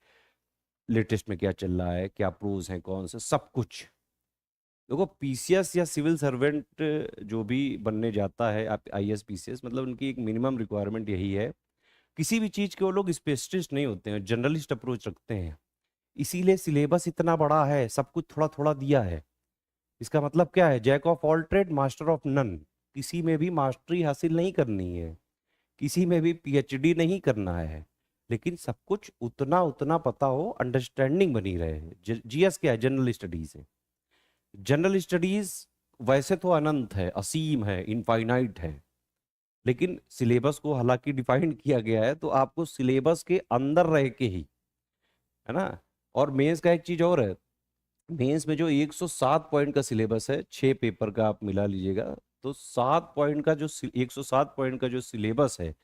latest में क्या चल रहा है, क्या प्रोज हैं, कौन से, सब कुछ। देखो पीसीएस या सिविल सर्वेंट जो भी बनने जाता है, आप आईएएस पीसीएस, मतलब उनकी एक मिनिमम रिक्वायरमेंट यही है, किसी भी चीज के वो लोग स्पेशलिस्ट नहीं होते हैं, जनरलिस्ट अप्रोच रखते हैं। इसीलिए सिलेबस इतना बड़ा है, सब कुछ थोड़ा थोड़ा दिया है। इसका मतलब क्या है, jack of all trade master of none. किसी में भी मास्टरी हासिल नहीं करनी है, किसी में भी पीएचडी नहीं करना है, लेकिन सब कुछ उतना उतना पता हो, अंडरस्टैंडिंग बनी रहे। जीएस क्या है, जनरल स्टडीज है। जनरल स्टडीज वैसे तो अनंत है, असीम है, इनफाइनाइट है, लेकिन सिलेबस को हालांकि डिफाइन किया गया है, तो आपको सिलेबस के अंदर रह के ही, है ना। और मेंस का एक चीज और है, मेंस में जो 107 पॉइंट का सिलेबस है, 6 पेपर का आप मिला लीजिएगा, तो 7 पॉइंट का जो 107 पॉइंट का जो सिलेबस है,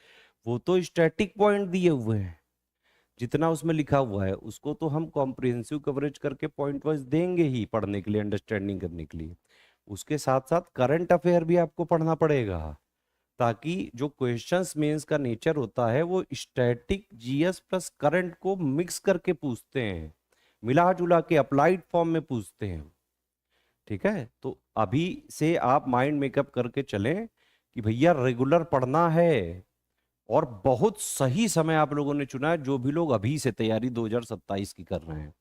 वो तो स्टैटिक पॉइंट दिए हुए हैं। जितना उसमें लिखा हुआ है उसको तो हम कॉम्प्रिहेंसिव कवरेज करके पॉइंट वाइज देंगे ही पढ़ने के लिए, अंडरस्टैंडिंग करने के लिए। उसके साथ साथ करंट अफेयर भी आपको पढ़ना पड़ेगा, ताकि जो क्वेश्चंस मेंस का नेचर होता है वो स्टैटिक, जीएस प्लस करंट को मिक्स करके पूछते हैं, मिला जुला के अप्लाइड फॉर्म में पूछते हैं। ठीक है, तो अभी से आप माइंड मेकअप करके चलें कि भैया रेगुलर पढ़ना है। और बहुत सही समय आप लोगों ने चुना है, जो भी लोग अभी से तैयारी 2027 की कर रहे हैं,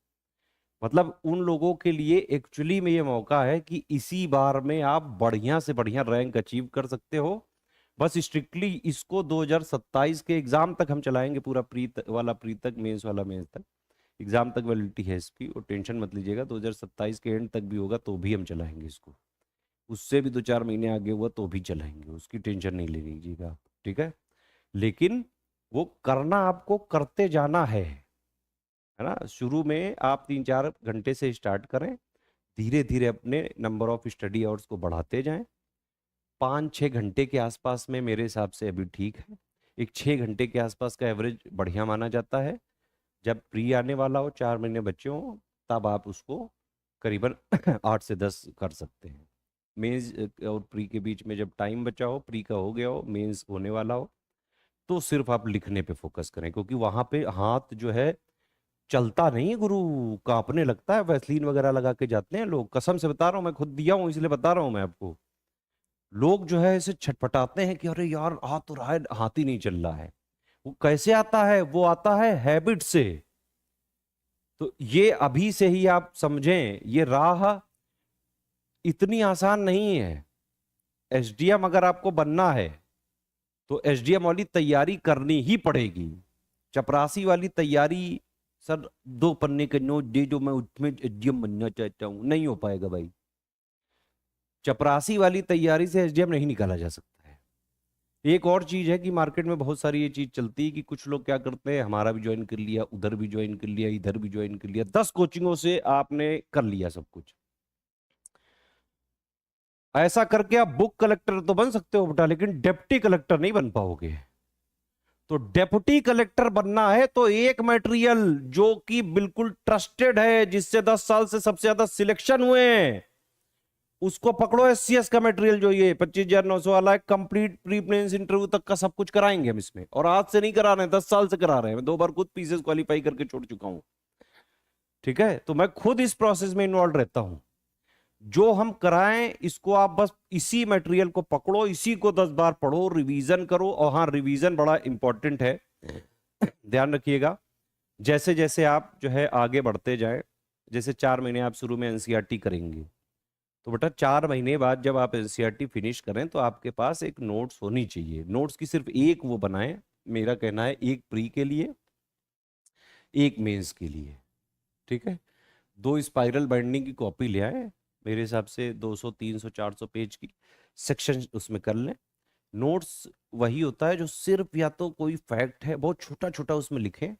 मतलब उन लोगों के लिए एक्चुअली में ये मौका है कि इसी बार में आप बढ़िया से बढ़िया रैंक अचीव कर सकते हो। बस स्ट्रिक्टली इसको 2027 के एग्जाम तक हम चलाएंगे, पूरा प्री तक, मेंस वाला मेंस तक, एग्जाम तक वैलिडिटी है इसकी, और टेंशन मत लीजिएगा, 2027 के एंड तक भी होगा तो भी हम चलाएंगे इसको, उससे भी 2 4 महीने आगे हुआ तो भी चलाएंगे, उसकी टेंशन नहीं ले लीजिएगा आप, ठीक है। लेकिन वो करना आपको करते जाना है ना। शुरू में आप 3 4 घंटे से स्टार्ट करें, धीरे धीरे अपने नंबर ऑफ स्टडी आवर्स को बढ़ाते जाएं। 5 6 घंटे के आसपास में मेरे हिसाब से अभी ठीक है, एक 6 घंटे के आसपास का एवरेज बढ़िया माना जाता है। जब प्री आने वाला हो, 4 महीने बच्चे हो, तब आप उसको करीबन 8 से 10 कर सकते हैं। मेंस और प्री के बीच में जब टाइम बचा हो, प्री का हो गया हो, मेंस होने वाला हो, तो सिर्फ आप लिखने पे फोकस करें, क्योंकि वहां पे हाथ जो है चलता नहीं है गुरु, कांपने लगता है, वैसलीन वगैरह लगा के जाते हैं लोग, कसम से बता रहा हूं, मैं खुद दिया हूं इसलिए बता रहा हूं मैं आपको। लोग जो है ऐसे छटपटाते हैं कि अरे यार आ तो रहा है, हाथ ही नहीं चल रहा है। वो कैसे आता है, वो आता है हैबिट से। तो ये अभी से ही आप समझें, ये राह इतनी आसान नहीं है। एसडीएम अगर आपको बनना है तो एसडीएम वाली तैयारी करनी ही पड़ेगी। चपरासी वाली तैयारी, सर 2 पन्ने के नोट दे जो मैं उसमें एसडीएम बनना चाहता हूं, नहीं हो पाएगा भाई। चपरासी वाली तैयारी से एसडीएम नहीं निकाला जा सकता है। एक और चीज है कि मार्केट में बहुत सारी ये चीज चलती है कि कुछ लोग क्या करते हैं, हमारा भी ज्वाइन कर लिया, उधर भी ज्वाइन कर लिया, इधर भी ज्वाइन कर लिया, 10 कोचिंगों से आपने कर लिया सब कुछ। ऐसा करके आप बुक कलेक्टर तो बन सकते हो बेटा, लेकिन डिप्टी कलेक्टर नहीं बन पाओगे। तो डेप्यूटी कलेक्टर बनना है तो एक मटेरियल जो कि बिल्कुल ट्रस्टेड है, जिससे 10 साल से सबसे ज्यादा सिलेक्शन हुए हैं, उसको पकड़ो। SCS का मटेरियल जो ये 25,900 वाला है, कंप्लीट प्री प्रीलिम्स इंटरव्यू तक का सब कुछ कराएंगे हम इसमें। और आज से नहीं करा रहे हैं, 10 साल से करा रहे हैं। मैं 2 बार खुद पीसीएस क्वालिफाई करके छोड़ चुका हूं। ठीक है, तो मैं खुद इस प्रोसेस में इन्वॉल्व रहता हूं। जो हम कराएं इसको आप बस इसी मटेरियल को पकड़ो, इसी को 10 बार पढ़ो, रिवीजन करो। और हाँ, रिवीजन बड़ा इंपॉर्टेंट है, ध्यान रखिएगा। जैसे जैसे आप जो है आगे बढ़ते जाएं, जैसे 4 महीने आप शुरू में एनसीईआरटी करेंगे, तो बेटा 4 महीने बाद जब आप एनसीईआरटी फिनिश करें तो आपके पास एक नोट्स होनी चाहिए। नोट्स की सिर्फ एक वो बनाएं, मेरा कहना है एक प्री के लिए, एक मेंस के लिए। ठीक है, 2 स्पाइरल बाइंडिंग की कॉपी ले आए, मेरे हिसाब से 200 300 400 पेज की, सेक्शन उसमें कर लें। नोट्स वही होता है जो सिर्फ या तो कोई फैक्ट है बहुत छोटा छोटा उसमें लिखें,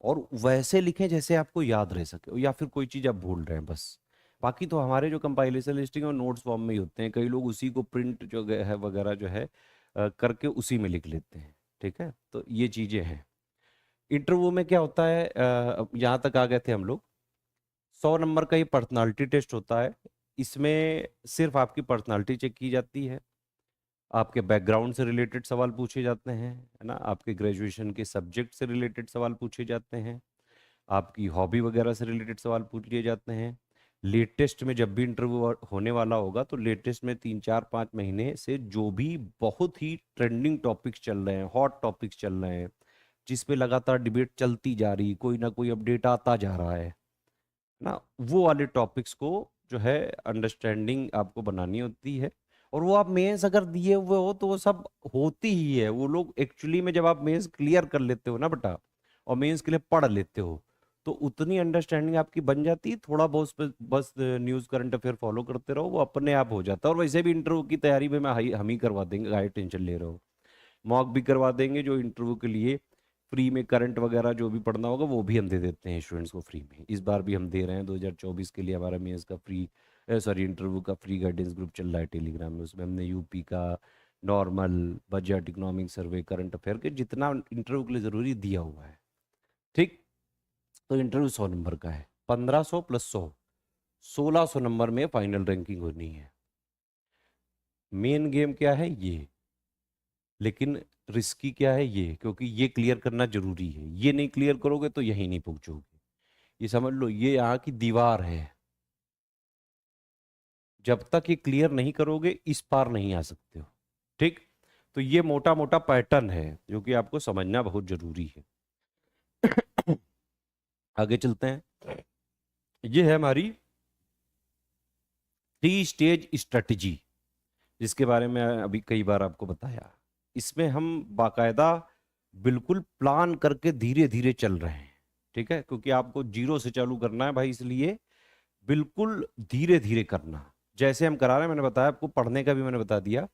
और वैसे लिखें जैसे आपको याद रह सके, या फिर कोई चीज आप भूल रहे हैं बस। बाकी तो हमारे जो कंपाइलेशन लिस्टिंग और नोट्स फॉर्म में ही होते हैं, कई लोग उसी को प्रिंट जो है वगैरह जो है करके उसी में लिख लेते हैं। ठीक है, तो ये चीजें हैं। इंटरव्यू में क्या होता है, यहाँ तक आ गए थे हम लोग। 100 नंबर का ये पर्सनालिटी टेस्ट होता है। इसमें सिर्फ आपकी पर्सनालिटी चेक की जाती है, आपके बैकग्राउंड से रिलेटेड सवाल पूछे जाते हैं, है ना, आपके ग्रेजुएशन के सब्जेक्ट से रिलेटेड सवाल पूछे जाते हैं, आपकी हॉबी वगैरह से रिलेटेड सवाल पूछ लिए जाते हैं। लेटेस्ट में जब भी इंटरव्यू होने वाला होगा तो लेटेस्ट में 3 4 5 महीने से जो भी बहुत ही ट्रेंडिंग टॉपिक्स चल रहे हैं, हॉट टॉपिक्स चल रहे हैं, जिस पे लगातार डिबेट चलती जा रही, कोई ना कोई अपडेट आता जा रहा है ना, वो वाले टॉपिक्स को जो है अंडरस्टैंडिंग आपको बनानी होती है। और वो आप मेंस अगर दिए हुए हो तो वो सब होती ही है। वो लोग एक्चुअली में जब आप मेंस क्लियर कर लेते हो ना बेटा, और मेंस के लिए पढ़ लेते हो, तो उतनी अंडरस्टैंडिंग आपकी बन जाती है। थोड़ा बहुत बस न्यूज़ करंट अफेयर फॉलो करते रहो, वो अपने आप हो जाता है। और वैसे भी इंटरव्यू की तैयारी में हम ही करवा देंगे, काहे टेंशन ले रहे हो। मॉक भी करवा देंगे, जो इंटरव्यू के लिए फ्री में करंट वगैरह जो भी पढ़ना होगा वो भी हम दे देते हैं स्टूडेंट्स को फ्री में। इस बार भी हम दे रहे हैं 2024 के लिए हमारा मेंस का फ्री, सॉरी इंटरव्यू का फ्री गाइडेंस ग्रुप चल रहा है टेलीग्राम में। उसमें हमने यूपी का normal, budget, economic survey, current affair के जितना इंटरव्यू के लिए ज़रूरी दिया हुआ है। ठीक, तो इंटरव्यू 100 नंबर का है, 1500 + 100, 1600 नंबर में फाइनल रैंकिंग होनी है। मेन गेम क्या है ये, लेकिन रिस्की क्या है ये, क्योंकि ये क्लियर करना जरूरी है। ये नहीं क्लियर करोगे तो यहीं नहीं पहुंचोगे। ये समझ लो, ये यहाँ की दीवार है। जब तक ये क्लियर नहीं करोगे इस पार नहीं आ सकते हो। ठीक, तो ये मोटा मोटा पैटर्न है जो कि आपको समझना बहुत जरूरी है। आगे चलते हैं। ये है हमारी 3 स्टेज स्ट्रेटजी, जिसके बारे में अभी कई बार आपको बताया। इसमें हम बाकायदा बिल्कुल प्लान करके धीरे धीरे चल रहे हैं। ठीक है, क्योंकि आपको जीरो से चालू करना है भाई, इसलिए बिल्कुल धीरे धीरे करना। जैसे हम करा रहे हैं, मैंने बताया आपको, पढ़ने का भी मैंने बता दिया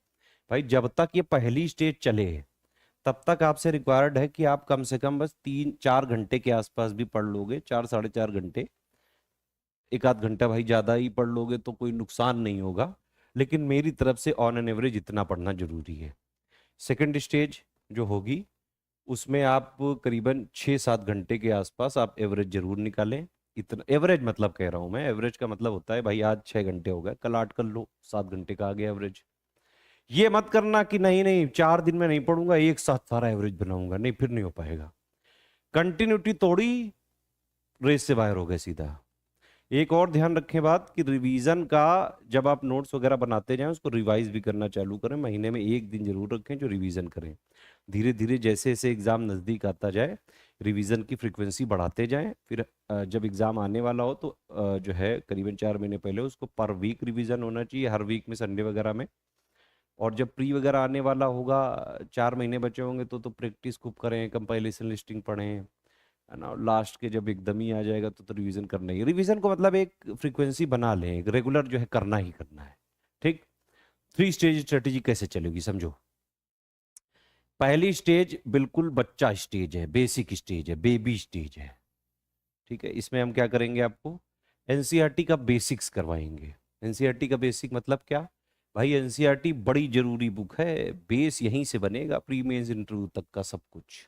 भाई। जब तक ये पहली स्टेज चले तब तक आपसे रिक्वायर्ड है कि आप कम से कम बस 3 4 घंटे के आसपास भी पढ़ लोगे, 4 साढ़े 4 घंटे। 1 आध घंटा भाई ज्यादा ही पढ़ लोगे तो कोई नुकसान नहीं होगा, लेकिन मेरी तरफ से ऑन एन एवरेज इतना पढ़ना जरूरी है। सेकंड स्टेज जो होगी उसमें आप करीबन 6 7 घंटे के आसपास आप एवरेज जरूर निकालें। इतना एवरेज मतलब कह रहा हूं मैं, एवरेज का मतलब होता है भाई आज 6 घंटे हो गए, कल 8 कर लो, 7 घंटे का आ गया एवरेज। ये मत करना कि नहीं नहीं 4 दिन में नहीं पढ़ूंगा, एक साथ सारा एवरेज बनाऊंगा, नहीं फिर नहीं हो पाएगा। कंटिन्यूटी तोड़ी, रेस से बाहर हो गए सीधा। एक और ध्यान रखें बात कि रिवीजन का जब आप नोट्स वगैरह बनाते जाएं उसको रिवाइज भी करना चालू करें। महीने में 1 दिन जरूर रखें जो रिवीजन करें। धीरे धीरे जैसे जैसे एग्जाम नज़दीक आता जाए रिवीजन की फ्रीक्वेंसी बढ़ाते जाएं। फिर जब एग्जाम आने वाला हो तो जो है करीबन 4 महीने पहले उसको पर वीक रिवीजन होना चाहिए, हर वीक में संडे वगैरह में। और जब प्री वगैरह आने वाला होगा, 4 महीने बचे होंगे तो प्रैक्टिस खूब करें, कंपाइलेशन लिस्टिंग पढ़ें, है ना। लास्ट के जब एकदम ही आ जाएगा तो रिवीजन करना ही, रिवीजन को मतलब एक फ्रीक्वेंसी बना लें, एक रेगुलर जो है करना ही करना है। ठीक, 3 स्टेज स्ट्रेटेजी कैसे चलेगी समझो। पहली स्टेज बिल्कुल बच्चा स्टेज है, बेसिक स्टेज है, बेबी स्टेज है। ठीक है, इसमें हम क्या करेंगे, आपको एनसीईआरटी का बेसिक्स करवाएंगे। एनसीईआरटी का बेसिक मतलब क्या भाई, एनसीईआरटी बड़ी जरूरी बुक है, बेस यहीं से बनेगा प्री मेंस इंटरव्यू तक का सब कुछ।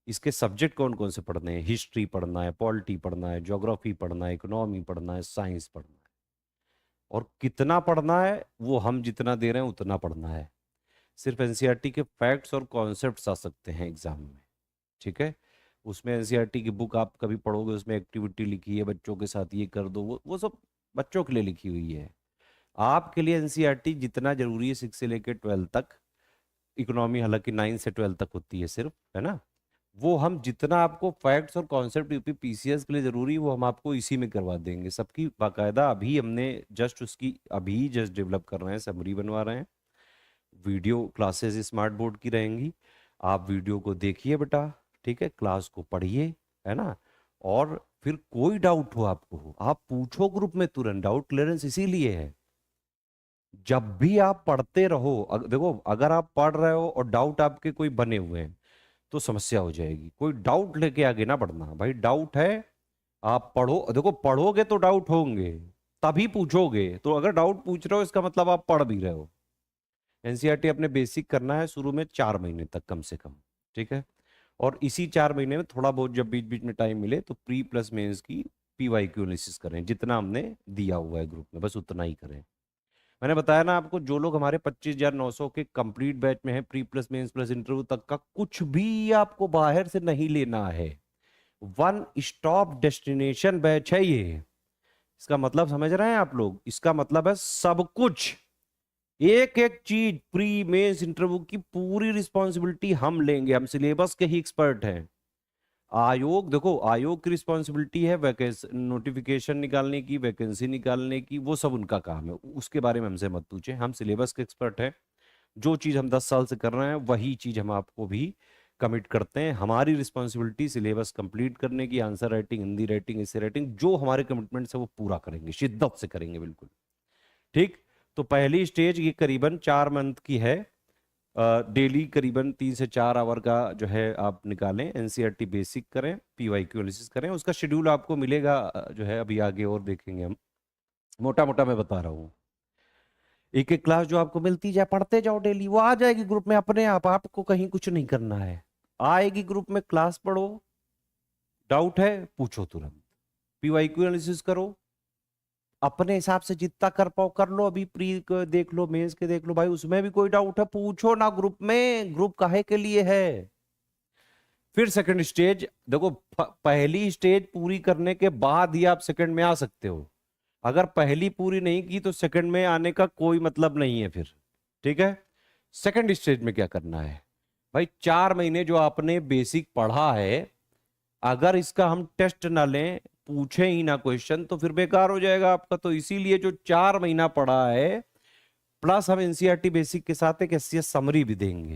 इसके सब्जेक्ट कौन कौन से पढ़ने हैं, हिस्ट्री पढ़ना है, पॉलिटी पढ़ना है, ज्योग्राफी पढ़ना है, इकोनॉमी पढ़ना है, साइंस पढ़ना है। और कितना पढ़ना है, वो हम जितना दे रहे हैं उतना पढ़ना है। सिर्फ एनसीईआरटी के फैक्ट्स और कॉन्सेप्ट्स आ सकते हैं एग्जाम में। ठीक है, उसमें एनसीईआरटी की बुक आप कभी पढ़ोगे, उसमें एक्टिविटी लिखी है, बच्चों के साथ ये कर दो, वो सब बच्चों के लिए लिखी हुई है। आपके लिए एनसीईआरटी जितना जरूरी है 6 से लेकर 12 तक, इकोनॉमी हालांकि 9 से 12 तक होती है सिर्फ, है ना, वो हम जितना आपको फैक्ट्स और कॉन्सेप्ट यूपी पीसीएस के लिए जरूरी है वो हम आपको इसी में करवा देंगे सबकी बाकायदा। अभी हमने जस्ट उसकी अभी जस्ट डेवलप कर रहे हैं, समरी बनवा रहे हैं। वीडियो क्लासेस स्मार्ट बोर्ड की रहेंगी, आप वीडियो को देखिए बेटा, ठीक है, क्लास को पढ़िए, है ना। और फिर कोई डाउट हो आपको, आप पूछो ग्रुप में तुरंत, डाउट क्लियरेंस इसीलिए है। जब भी आप पढ़ते रहो, देखो अगर आप पढ़ रहे हो और डाउट आपके कोई बने हुए हैं तो समस्या हो जाएगी। कोई डाउट लेके आगे ना बढ़ना भाई, डाउट है आप पढ़ो, देखो पढ़ोगे तो डाउट होंगे, तभी पूछोगे। तो अगर डाउट पूछ रहे हो इसका मतलब आप पढ़ भी रहे हो। एनसीईआरटी अपने बेसिक करना है शुरू में 4 महीने तक कम से कम, ठीक है। और इसी 4 महीने में थोड़ा बहुत जब बीच बीच में टाइम मिले तो प्री प्लस मेंस की पीवाईक्यू एनालिसिस करें, जितना हमने दिया हुआ है ग्रुप में बस उतना ही करें। मैंने बताया ना आपको, जो लोग हमारे 25,900 के कंप्लीट बैच में है, pre plus mains plus interview तक का, कुछ भी आपको बाहर से नहीं लेना है, वन स्टॉप डेस्टिनेशन बैच है ये। इसका मतलब समझ रहे हैं आप लोग, इसका मतलब है सब कुछ, एक एक चीज प्री मेंस इंटरव्यू की पूरी रिस्पॉन्सिबिलिटी हम लेंगे, हम सिलेबस के ही एक्सपर्ट हैं। आयोग, देखो आयोग की रिस्पॉन्सिबिलिटी है वैकेंसी नोटिफिकेशन निकालने की, वैकेंसी निकालने की, वो सब उनका काम है, उसके बारे में हमसे मत पूछे, हम सिलेबस के एक्सपर्ट हैं। जो चीज हम 10 साल से कर रहे हैं वही चीज हम आपको भी कमिट करते हैं। हमारी रिस्पॉन्सिबिलिटी सिलेबस कंप्लीट करने की, आंसर राइटिंग, हिंदी राइटिंग, ऐसे राइटिंग, जो हमारे कमिटमेंट है वो पूरा करेंगे, शिद्दत से करेंगे बिल्कुल। ठीक, तो पहली स्टेज ये करीबन 4 मंथ की है। डेली करीबन 3 से 4 आवर का जो है आप निकालें, एनसीईआरटी बेसिक करें, पीवाईक्यू एनालिसिस करें। उसका शेड्यूल आपको मिलेगा जो है अभी आगे और देखेंगे हम, मोटा मोटा मैं बता रहा हूँ। एक एक क्लास जो आपको मिलती जाए, पढ़ते जाओ डेली, वो आ जाएगी ग्रुप में अपने आप, आपको कहीं कुछ नहीं करना है, आएगी ग्रुप में, क्लास पढ़ो, डाउट है पूछो तुरंत, पीवाईक्यू एनालिसिस करो, अपने हिसाब से जितना कर पाओ कर लो। अभी प्री के देख लो, मेंस के देख लो भाई, उसमें भी कोई डाउट है पूछो ना ग्रुप में, ग्रुप काहे के लिए है। फिर सेकंड स्टेज देखो, पहली स्टेज पूरी करने के बाद ही आप सेकंड में आ सकते हो। अगर पहली पूरी नहीं की तो सेकंड में आने का कोई मतलब नहीं है फिर, ठीक है। सेकंड स्टेज में क्या करना है भाई, 4 महीने जो आपने बेसिक पढ़ा है, अगर इसका हम टेस्ट ना लें, पूछे ही ना क्वेश्चन, तो फिर बेकार हो जाएगा आपका। तो इसीलिए जो 4 महीना पढ़ा है, प्लस हम एनसीईआरटी बेसिक के साथ एक एससीएस समरी भी देंगे,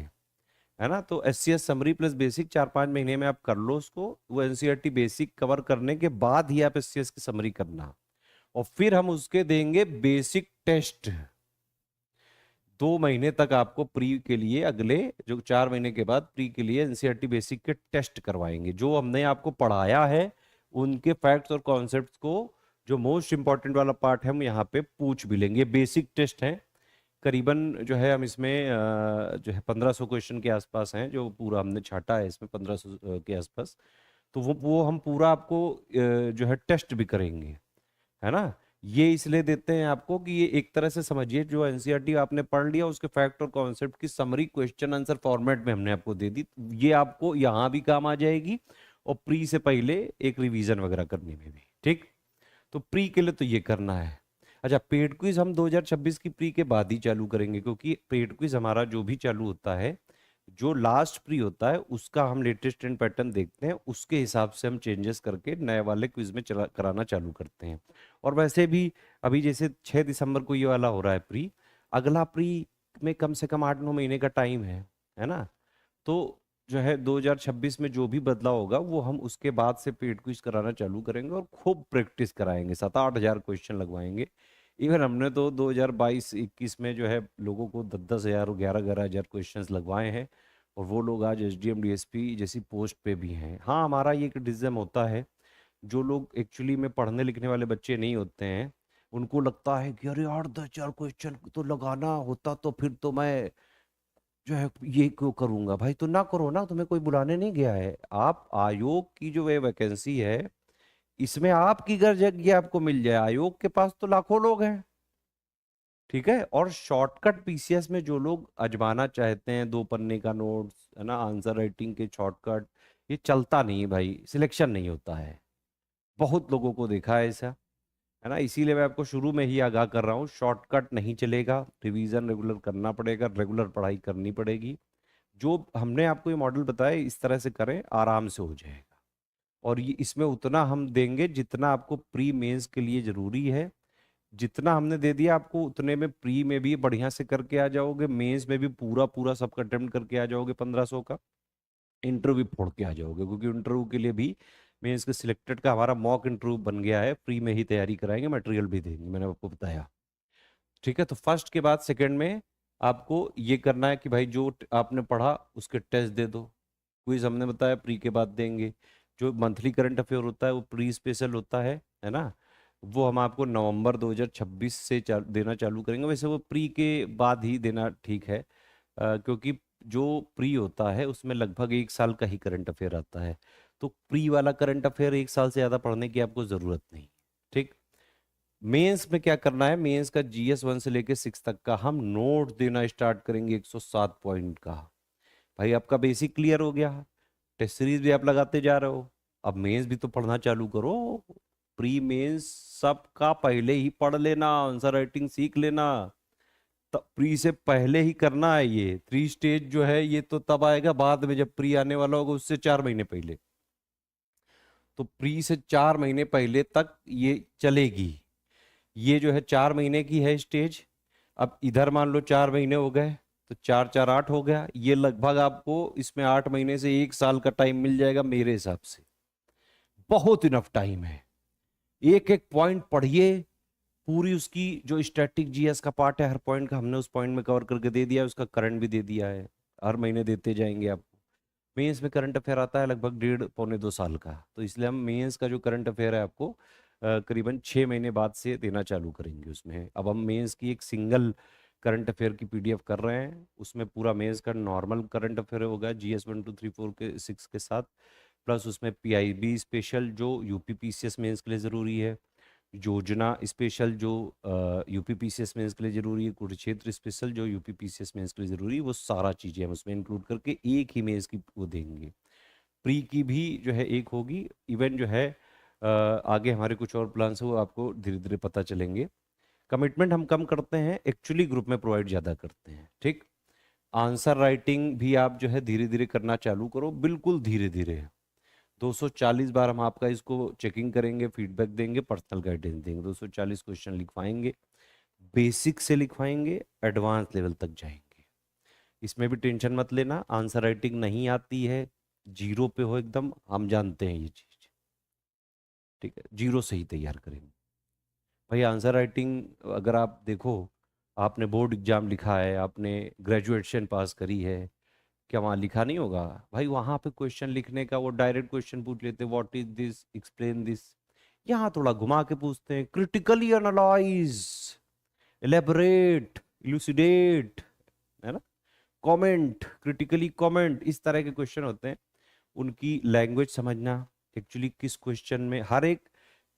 है ना। तो एससीएस समरी प्लस बेसिक 4-5 महीने में आप कर लो उसको, वो एनसीईआरटी बेसिक कवर करने के बाद ही आप एससीएस की समरी करना। और फिर हम उसके देंगे बेसिक टेस्ट। 2 महीने तक आपको प्री के लिए, अगले जो 4 महीने के बाद प्री के लिए एनसीईआरटी बेसिक के टेस्ट करवाएंगे। जो हमने आपको पढ़ाया है उनके फैक्ट्स और कॉन्सेप्ट्स को, जो मोस्ट इंपॉर्टेंट वाला पार्ट है, हम यहाँ पे पूछ भी लेंगे। बेसिक टेस्ट है करीबन जो है, हम इसमें जो है 1500 क्वेश्चन के आसपास हैं, जो पूरा हमने छाटा है इसमें 1500 के आसपास। तो वो हम पूरा आपको जो है टेस्ट भी करेंगे, है ना। ये इसलिए देते हैं आपको कि ये एक तरह से समझिए, जो एनसीईआरटी आपने पढ़ लिया उसके फैक्ट और कॉन्सेप्ट की समरी क्वेश्चन आंसर फॉर्मेट में हमने आपको दे दी। ये आपको यहाँ भी काम आ जाएगी और प्री से पहले एक रिवीजन वगैरह करने में भी, ठीक। तो प्री के लिए तो ये करना है। अच्छा, पेड क्विज हम 2026 की प्री के बाद ही चालू करेंगे, क्योंकि पेड क्विज हमारा जो भी चालू होता है, जो लास्ट प्री होता है उसका हम लेटेस्ट ट्रेंड पैटर्न देखते हैं, उसके हिसाब से हम चेंजेस करके नए वाले क्विज में कराना चालू करते हैं। और वैसे भी अभी जैसे 6 दिसंबर को ये वाला हो रहा है प्री, अगला प्री में कम से कम 8-9 महीने का टाइम है ना। तो जो है 2026 में जो भी बदलाव होगा वो हम उसके बाद से पेड क्विज कराना चालू करेंगे और खूब प्रैक्टिस कराएंगे, 7-8 हजार क्वेश्चन लगवाएंगे। इवन हमने तो 2022-21 में जो है लोगों को 10-10 हजार, 11-11 हजार क्वेश्चन लगवाए हैं। और वो लोग आज एसडीएम डीएसपी जैसी पोस्ट पे भी हैं। हाँ, हमारा ये क्रिटिसिज्म होता है, जो लोग एक्चुअली में पढ़ने लिखने वाले बच्चे नहीं होते हैं, उनको लगता है कि अरे यार 10,000 क्वेश्चन तो लगाना होता तो फिर तो मैं जो है ये क्यों करूंगा। भाई तो ना करो ना, तुम्हें कोई बुलाने नहीं गया है। आप आयोग की जो ये वैकेंसी है, इसमें आपकी अगर जगह आपको मिल जाए, आयोग के पास तो लाखों लोग हैं। ठीक है। और शॉर्टकट पीसीएस में जो लोग अजमाना चाहते हैं, 2 पन्ने का नोट्स है ना, आंसर राइटिंग के शॉर्टकट, ये चलता नहीं है भाई, सिलेक्शन नहीं होता है। बहुत लोगों को देखा है ऐसा, है ना। इसीलिए मैं आपको शुरू में ही आगाह कर रहा हूँ, शॉर्टकट नहीं चलेगा, रिवीजन रेगुलर करना पड़ेगा, रेगुलर पढ़ाई करनी पड़ेगी। जो हमने आपको ये मॉडल बताया इस तरह से करें, आराम से हो जाएगा। और ये इसमें उतना हम देंगे जितना आपको प्री मेंस के लिए जरूरी है। जितना हमने दे दिया आपको, उतने में प्री में भी बढ़िया से करके आ जाओगे, मेंस में भी पूरा पूरा सबका अटेम्प्ट करके आ जाओगे 1500 का, इंटरव्यू फोड़ के आ जाओगे। क्योंकि इंटरव्यू के लिए भी मेंस के सिलेक्टेड का हमारा मॉक इंटरव्यू बन गया है, फ्री में ही तैयारी कराएंगे, मटेरियल भी देंगे, मैंने आपको बताया। ठीक है। तो फर्स्ट के बाद सेकंड में आपको ये करना है कि भाई जो आपने पढ़ा उसके टेस्ट दे दो। क्विज हमने बताया प्री के बाद देंगे। जो मंथली करंट अफेयर होता है वो प्री स्पेशल होता है ना। वो हम आपको नवंबर 2026 से देना चालू करेंगे। वैसे वो प्री के बाद ही देना ठीक है, क्योंकि जो प्री होता है उसमें लगभग 1 साल का ही करंट अफेयर आता है। तो प्री वाला करंट अफेयर 1 साल से ज़्यादा पढ़ने की आपको ज़रूरत नहीं। ठीक। मेंस में क्या करना है, मेंस का GS 1 से लेके 6 तक का हम नोट देना स्टार्ट करेंगे, 107 पॉइंट का। भाई आपका बेसिक क्लियर हो गया, टेस्ट सीरीज भी आप लगाते जा रहे हो, अब मेंस भी तो पढ़ना चालू करो। प्री मेंस सबका पहले ही पढ़ लेना, आंसर राइटिंग सीख लेना। तब प्री से पहले ही करना है। ये 3 स्टेज जो है ये तो तब आएगा बाद में, जब प्री आने वाला होगा उससे 4 महीने पहले। तो प्री से 4 महीने पहले तक ये चलेगी। ये जो है 4 महीने की है स्टेज। अब इधर मान लो 4 महीने हो गए, तो 4 4 8 हो गया। ये लगभग आपको इसमें 8 महीने से 1 साल का टाइम मिल जाएगा मेरे हिसाब से। बहुत इनफ टाइम है। एक एक पॉइंट पढ़िए, पूरी उसकी जो स्टैटिक जीएस का पार्ट है, हर पॉइंट का हमने उस पॉइंट में कवर करके दे दिया है, उसका करंट भी दे दिया है। हर महीने देते जाएंगे आपको। मेंस में करंट अफेयर आता है लगभग 1.5 पौने 2 साल का, तो इसलिए हम मेंस का जो करंट अफेयर है आपको करीबन 6 महीने बाद से देना चालू करेंगे। उसमें अब हम मेंस की एक सिंगल करंट अफेयर की पीडीएफ कर रहे हैं, उसमें पूरा मेंस का नॉर्मल करंट अफेयर होगा GS 1 2 3 4 के 6 के साथ, प्लस उसमें PIB स्पेशल जो UPPCS मेंस के लिए ज़रूरी है, योजना स्पेशल जो UPPCS मेंस के लिए जरूरी है, कुरुक्षेत्र स्पेशल जो UPPCS मेंस के लिए जरूरी है, वो सारा चीजें हम उसमें इंक्लूड करके एक ही मेंस की वो देंगे। प्री की भी जो है एक होगी। इवन जो है आगे हमारे कुछ और प्लान्स है, वो आपको धीरे धीरे पता चलेंगे। कमिटमेंट हम कम करते हैं, एक्चुअली ग्रुप में प्रोवाइड ज़्यादा करते हैं। ठीक। आंसर राइटिंग भी आप जो है धीरे धीरे करना चालू करो, बिल्कुल धीरे धीरे। 240 बार हम आपका इसको चेकिंग करेंगे, फीडबैक देंगे, पर्सनल गाइडेंस देंगे। 240 क्वेश्चन लिखवाएंगे, बेसिक से लिखवाएंगे, एडवांस लेवल तक जाएंगे। इसमें भी टेंशन मत लेना, आंसर राइटिंग नहीं आती है, जीरो पे हो एकदम, हम जानते हैं ये चीज। ठीक है, जीरो से ही तैयार करेंगे। भाई आंसर राइटिंग अगर आप देखो, आपने बोर्ड एग्जाम लिखा है, आपने ग्रेजुएशन पास करी है, क्या वहाँ लिखा नहीं होगा? भाई वहां पे क्वेश्चन लिखने का वो डायरेक्ट क्वेश्चन पूछ लेते, what is this, explain this. यहाँ थोड़ा घुमा के पूछते हैं, क्रिटिकली एनालाइज, एलेबोरेट, इलुसिडेट, है ना, कमेंट, क्रिटिकली कमेंट, इस तरह के क्वेश्चन होते हैं। उनकी लैंग्वेज समझना, एक्चुअली किस क्वेश्चन में, हर एक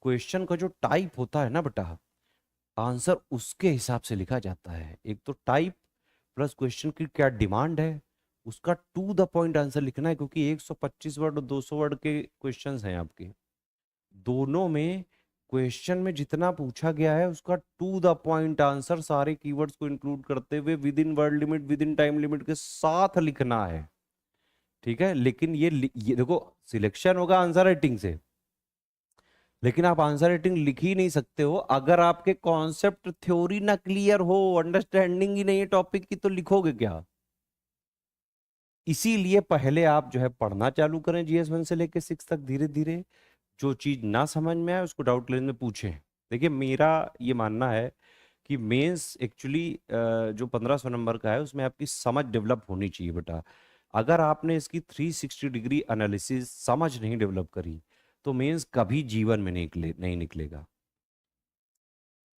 क्वेश्चन का जो टाइप होता है ना बेटा, आंसर उसके हिसाब से लिखा जाता है। एक तो टाइप प्लस क्वेश्चन की क्या डिमांड है, उसका टू द पॉइंट आंसर लिखना है। क्योंकि 125 वर्ड और 200 वर्ड के क्वेश्चंस हैं आपके, दोनों में क्वेश्चन में जितना पूछा गया है उसका टू द पॉइंट आंसर सारे कीवर्ड्स को इंक्लूड करते हुए with in word limit, with in time limit के साथ लिखना है। ठीक है। लेकिन ये देखो, सिलेक्शन होगा आंसर राइटिंग से, लेकिन आप आंसर राइटिंग लिख ही नहीं सकते हो अगर आपके कॉन्सेप्ट थ्योरी ना क्लियर हो, अंडरस्टैंडिंग ही नहीं है टॉपिक की, तो लिखोगे क्या? इसीलिए पहले आप जो है पढ़ना चालू करें GS 1 से लेकर 6 तक, धीरे धीरे जो चीज ना समझ में आए उसको डाउट क्लियर में पूछें। देखिए मेरा ये मानना है कि मेंस एक्चुअली जो 1500 नंबर का है उसमें आपकी समझ डेवलप होनी चाहिए बेटा। अगर आपने इसकी 360 डिग्री एनालिसिस समझ नहीं डेवलप करी तो मेंस कभी जीवन में नहीं निकलेगा।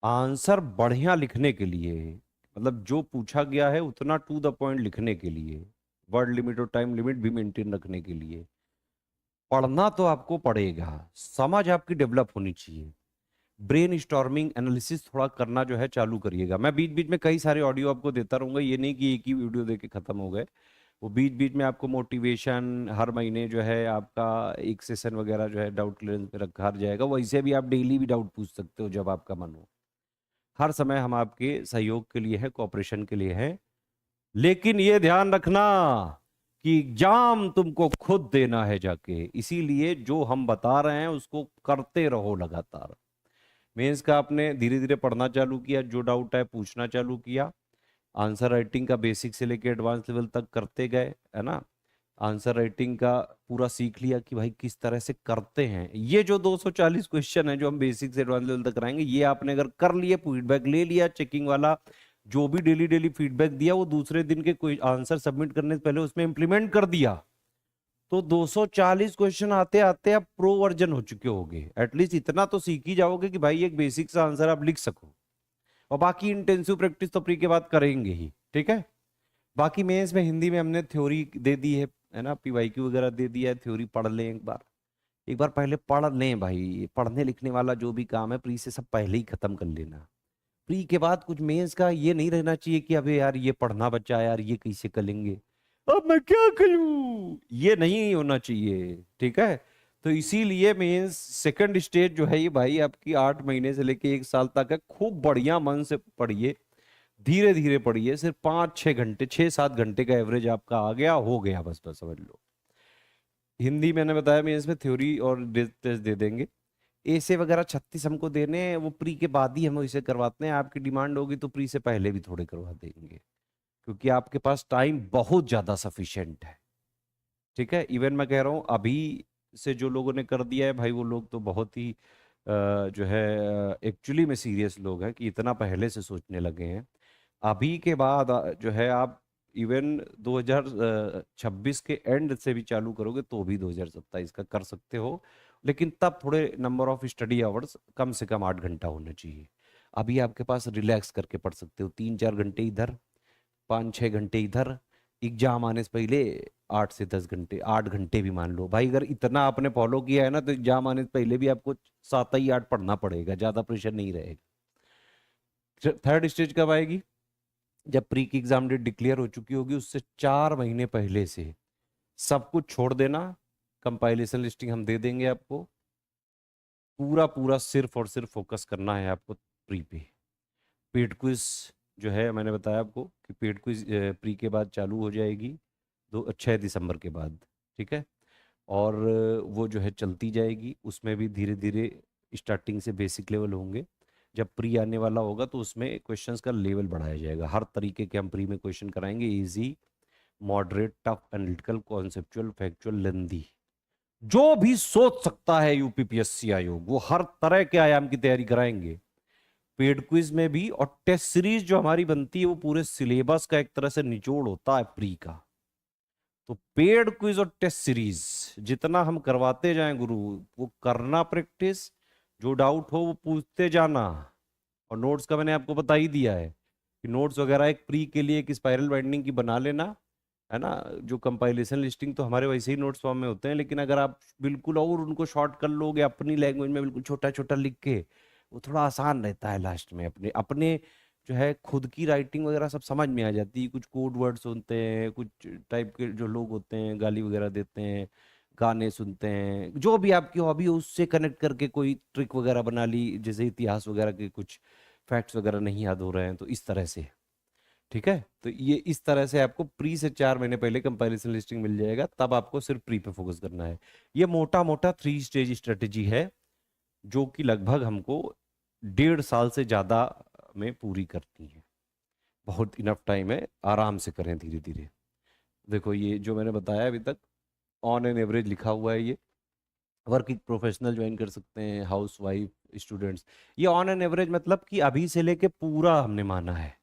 आंसर बढ़िया लिखने के लिए, मतलब जो पूछा गया है उतना टू द पॉइंट लिखने के लिए, वर्ड लिमिट और टाइम लिमिट भी मेंटेन रखने के लिए पढ़ना तो आपको पड़ेगा, समझ आपकी डेवलप होनी चाहिए। ब्रेन स्टॉर्मिंग एनालिसिस थोड़ा करना जो है चालू करिएगा। मैं बीच बीच में कई सारे ऑडियो आपको देता रहूंगा, ये नहीं कि एक ही वीडियो देके खत्म हो गए। वो बीच बीच में आपको मोटिवेशन हर महीने जो है आपका एक सेशन वगैरह जो है डाउट क्लियरेंस में रखा जाएगा। वैसे भी आप डेली भी डाउट पूछ सकते हो जब आपका मन हो। हर समय हम आपके सहयोग के लिए हैं, कोऑपरेशन के लिए हैं। लेकिन ये ध्यान रखना कि एग्जाम तुमको खुद देना है जाके, इसीलिए जो हम बता रहे हैं उसको करते रहो लगातार। मेंस का आपने धीरे धीरे पढ़ना चालू किया, जो डाउट है पूछना चालू किया, आंसर राइटिंग का बेसिक से लेके एडवांस लेवल तक करते गए, है ना। आंसर राइटिंग का पूरा सीख लिया कि भाई किस तरह से करते हैं। ये जो 240 क्वेश्चन है जो हम बेसिक से एडवांस लेवल तक कराएंगे, ये आपने अगर कर लिए, फीडबैक ले लिया, चेकिंग वाला जो भी डेली डेली फीडबैक दिया वो दूसरे दिन के कोई आंसर सबमिट करने से पहले उसमें इंप्लीमेंट कर दिया, तो 240 क्वेश्चन आते आते आप प्रो वर्जन हो चुके होगे। एटलीस्ट इतना तो सीख ही जाओगे कि भाई एक बेसिक सा आंसर आप लिख सको। और बाकी इंटेंसिव प्रैक्टिस तो प्री के बाद करेंगे ही, ठीक है। बाकी मेंस में हिंदी में हमने थ्योरी दे दी है ना, पीवाईक्यू वगैरह दे दिया है, थ्योरी पढ़ लें एक बार। एक बार पहले पढ़ लें भाई, पढ़ने लिखने वाला जो भी काम है प्री से सब पहले ही खत्म कर लेना। प्री के बाद कुछ मेंस का ये नहीं रहना चाहिए कि अबे यार ये पढ़ना बच्चा, यार ये कैसे करेंगे, अब मैं क्या करूं, ये नहीं होना चाहिए, ठीक है। तो इसीलिए मेंस सेकंड स्टेज जो है ये भाई आपकी 8 महीने से लेके 1 साल तक है। खूब बढ़िया मन से पढ़िए, धीरे धीरे पढ़िए। सिर्फ 5-6 घंटे, 6-7 घंटे का एवरेज आपका आ गया, हो गया, बस बस समझ लो। हिंदी मैंने बताया मैं इसमें थ्योरी और टेस्ट दे देंगे। ऐसे वगैरह 36 हमको देने हैं, वो प्री के बाद ही हम इसे करवाते हैं। आपकी डिमांड होगी तो प्री से पहले भी थोड़े करवा देंगे, क्योंकि आपके पास टाइम बहुत ज्यादा सफिशिएंट है, ठीक है। इवन मैं कह रहा हूँ अभी से जो लोगों ने कर दिया है भाई, वो लोग तो बहुत ही जो है एक्चुअली में सीरियस लोग हैं कि इतना पहले से सोचने लगे हैं। अभी के बाद जो है आप इवन 2026 के एंड से भी चालू करोगे तो भी 2027 का कर सकते हो। लेकिन तब थोड़े नंबर ऑफ स्टडी आवर्स कम से कम 8 घंटा होना चाहिए। अभी आपके पास रिलैक्स करके पढ़ सकते हो, 3-4 घंटे इधर, 5-6 घंटे इधर। एग्जाम आने से पहले 8 से 10 घंटे, 8 घंटे भी मान लो भाई। अगर इतना आपने फॉलो किया है ना तो एग्जाम आने से पहले भी आपको 7 ही 8 पढ़ना पड़ेगा, ज्यादा प्रेशर नहीं रहेगा। थर्ड स्टेज कब आएगी? जब प्री की एग्जाम डेट डिक्लेयर हो चुकी होगी, उससे 4 महीने पहले से सब कुछ छोड़ देना। कंपाइलेशन लिस्टिंग हम दे देंगे आपको, पूरा पूरा सिर्फ और सिर्फ फोकस करना है आपको प्री पे। पेड क्विज जो है मैंने बताया आपको कि पेड क्विज प्री के बाद चालू हो जाएगी 6 दिसंबर के बाद, ठीक है। और वो जो है चलती जाएगी, उसमें भी धीरे धीरे स्टार्टिंग से बेसिक लेवल होंगे। जब प्री आने वाला होगा तो उसमें क्वेश्चंस का लेवल बढ़ाया जाएगा। हर तरीके के हम प्री में क्वेश्चन कराएंगे, easy, moderate, tough, analytical, conceptual, factual, lengthy. जो भी सोच सकता है यूपीपीएससी आयोग, वो हर तरह के आयाम की तैयारी कराएंगे पेड क्विज में भी। और टेस्ट सीरीज जो हमारी बनती है वो पूरे सिलेबस का एक तरह से निचोड़ होता है प्री का। तो पेड क्विज और टेस्ट सीरीज जितना हम करवाते जाएं गुरु, वो करना प्रैक्टिस, जो डाउट हो वो पूछते जाना। और नोट्स का मैंने आपको बता ही दिया है कि नोट्स वगैरह एक प्री के लिए एक स्पाइरल बाइंडिंग की बना लेना, है ना। जो कंपाइलेशन लिस्टिंग तो हमारे वैसे ही नोट्स फॉर्म में होते हैं, लेकिन अगर आप बिल्कुल और उनको शॉर्ट कर लोगे अपनी लैंग्वेज में बिल्कुल छोटा छोटा लिख के, वो थोड़ा आसान रहता है लास्ट में। अपने अपने जो है खुद की राइटिंग वगैरह सब समझ में आ जाती है। कुछ कोड वर्ड्स होते हैं, कुछ टाइप के जो लोग होते हैं गाली वगैरह देते हैं, गाने सुनते हैं, जो भी आपकी हॉबी हो उससे कनेक्ट करके कोई ट्रिक वगैरह बना ली, जैसे इतिहास वगैरह के कुछ फैक्ट्स वगैरह नहीं याद हो रहे हैं तो इस तरह से, ठीक है। तो ये इस तरह से आपको प्री से 4 महीने पहले कंपैरिजन लिस्टिंग मिल जाएगा, तब आपको सिर्फ प्री पे फोकस करना है। ये मोटा मोटा 3 स्टेज स्ट्रेटेजी है जो कि लगभग हमको 1.5 साल से ज्यादा में पूरी करनी है। बहुत इनफ टाइम है, आराम से करें धीरे धीरे। देखो ये जो मैंने बताया अभी तक, ऑन एन एवरेज लिखा हुआ है। ये वर्किंग प्रोफेशनल ज्वाइन कर सकते हैं, हाउस वाइफ, स्टूडेंट्स। ये ऑन एन एवरेज मतलब कि अभी से लेके पूरा हमने माना है।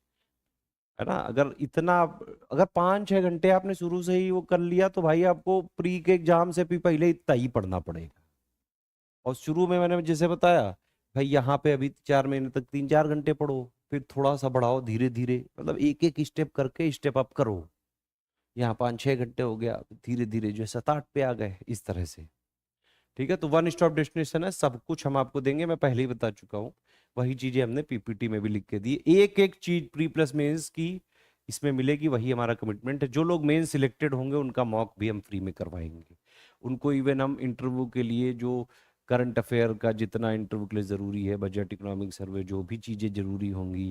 है ना। अगर 5-6 घंटे आपने शुरू से ही वो कर लिया तो भाई आपको प्री के एग्जाम से भी पहले इतना ही पढ़ना पड़ेगा। और शुरू में मैंने जैसे बताया भाई, यहाँ पे अभी 4 महीने तक 3-4 घंटे पढ़ो, फिर थोड़ा सा बढ़ाओ धीरे धीरे, मतलब एक एक स्टेप करके स्टेप अप करो। यहाँ 5-6 घंटे हो गया, धीरे धीरे जो है 7-8 पे आ गए, इस तरह से। ठीक है, तो वन स्टॉप डेस्टिनेशन है, सब कुछ हम आपको देंगे, मैं पहले ही बता चुका हूँ। वही चीजें हमने पीपीटी में भी लिख के दी, एक एक चीज प्री प्लस मेंस की इसमें मिलेगी, वही हमारा कमिटमेंट है। जो लोग मेन सिलेक्टेड होंगे उनका मॉक भी हम फ्री में करवाएंगे। उनको इवन हम इंटरव्यू के लिए जो करंट अफेयर का जितना इंटरव्यू के लिए जरूरी है, बजट, इकोनॉमिक सर्वे, जो भी चीजें जरूरी होंगी,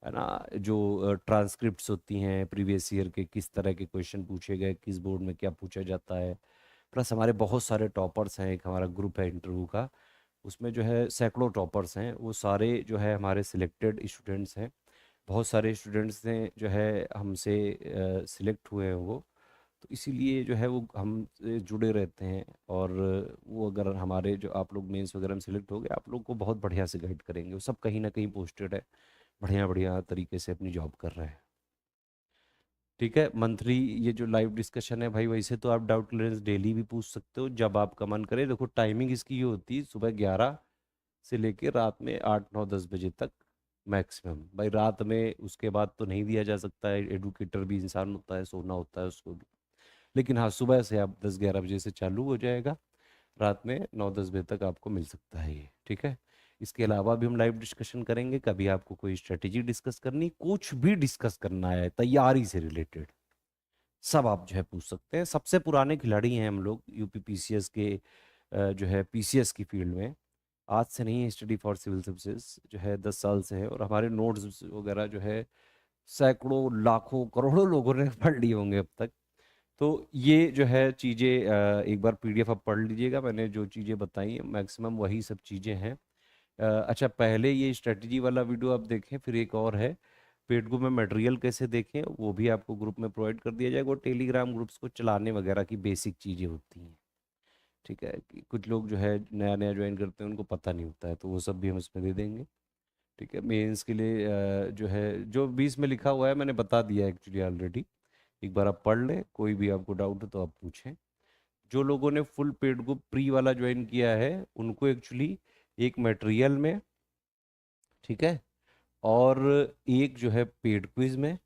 है ना, जो ट्रांसक्रिप्ट्स होती हैं प्रीवियस ईयर के, किस तरह के क्वेश्चन पूछे गए, किस बोर्ड में क्या पूछा जाता है, प्लस हमारे बहुत सारे टॉपर्स हैं, एक हमारा ग्रुप है इंटरव्यू का, उसमें जो है सैकड़ों टॉपर्स हैं, वो सारे जो है हमारे सिलेक्टेड स्टूडेंट्स हैं। बहुत सारे स्टूडेंट्स ने जो है हमसे सिलेक्ट हुए हैं वो, तो इसीलिए जो है वो हम जुड़े रहते हैं। और वो अगर हमारे जो आप लोग मेंस वगैरह में सिलेक्ट हो गए, आप लोग को बहुत बढ़िया से गाइड करेंगे, वो सब कहीं ना कहीं पोस्टेड है, बढ़िया बढ़िया तरीके से अपनी जॉब कर रहे हैं। ठीक है, मंथली ये जो लाइव डिस्कशन है भाई, वैसे तो आप डाउट क्लियरेंस डेली भी पूछ सकते हो जब आपका मन करे। देखो टाइमिंग इसकी ये होती है, सुबह 11 से लेके रात में 8-9-10 बजे तक मैक्सिमम। भाई रात में उसके बाद तो नहीं दिया जा सकता है, एडुकेटर भी इंसान होता है, सोना होता है उसको भी। लेकिन हाँ, सुबह से आप 10-11 बजे से चालू हो जाएगा, रात में 9-10 बजे तक आपको मिल सकता है ये। ठीक है, इसके अलावा भी हम लाइव डिस्कशन करेंगे, कभी आपको कोई स्ट्रेटेजी डिस्कस करनी, कुछ भी डिस्कस करना है तैयारी से रिलेटेड, सब आप जो है पूछ सकते हैं। सबसे पुराने खिलाड़ी हैं हम लोग यूपी पीसीएस के, जो है पीसीएस की फील्ड में। आज से नहीं है, स्टडी फॉर सिविल सर्विसेज जो है 10 साल से है, और हमारे नोट्स वगैरह जो है सैकड़ों लाखों करोड़ों लोगों ने पढ़ लिए होंगे अब तक। तो ये जो है चीज़ें एक बार पीडीएफ आप पढ़ लीजिएगा, मैंने जो चीज़ें बताई मैक्सिमम वही सब चीज़ें हैं। अच्छा, पहले ये स्ट्रेटजी वाला वीडियो आप देखें, फिर एक और है पेड ग्रुप में मटेरियल कैसे देखें, वो भी आपको ग्रुप में प्रोवाइड कर दिया जाएगा। वो टेलीग्राम ग्रुप्स को चलाने वगैरह की बेसिक चीज़ें होती हैं। ठीक है, कि कुछ लोग जो है नया नया ज्वाइन करते हैं, उनको पता नहीं होता है, तो वो सब भी हम इसमें दे देंगे। ठीक है, मेंस के लिए जो है जो 20 में लिखा हुआ है मैंने बता दिया एक्चुअली ऑलरेडी। एक बार आप पढ़ लें, कोई भी आपको डाउट हो तो आप पूछें। जो लोगों ने फुल पेड ग्रुप प्री वाला ज्वाइन किया है, उनको एक्चुअली एक मटेरियल में, ठीक है, और एक जो है पेड क्विज में,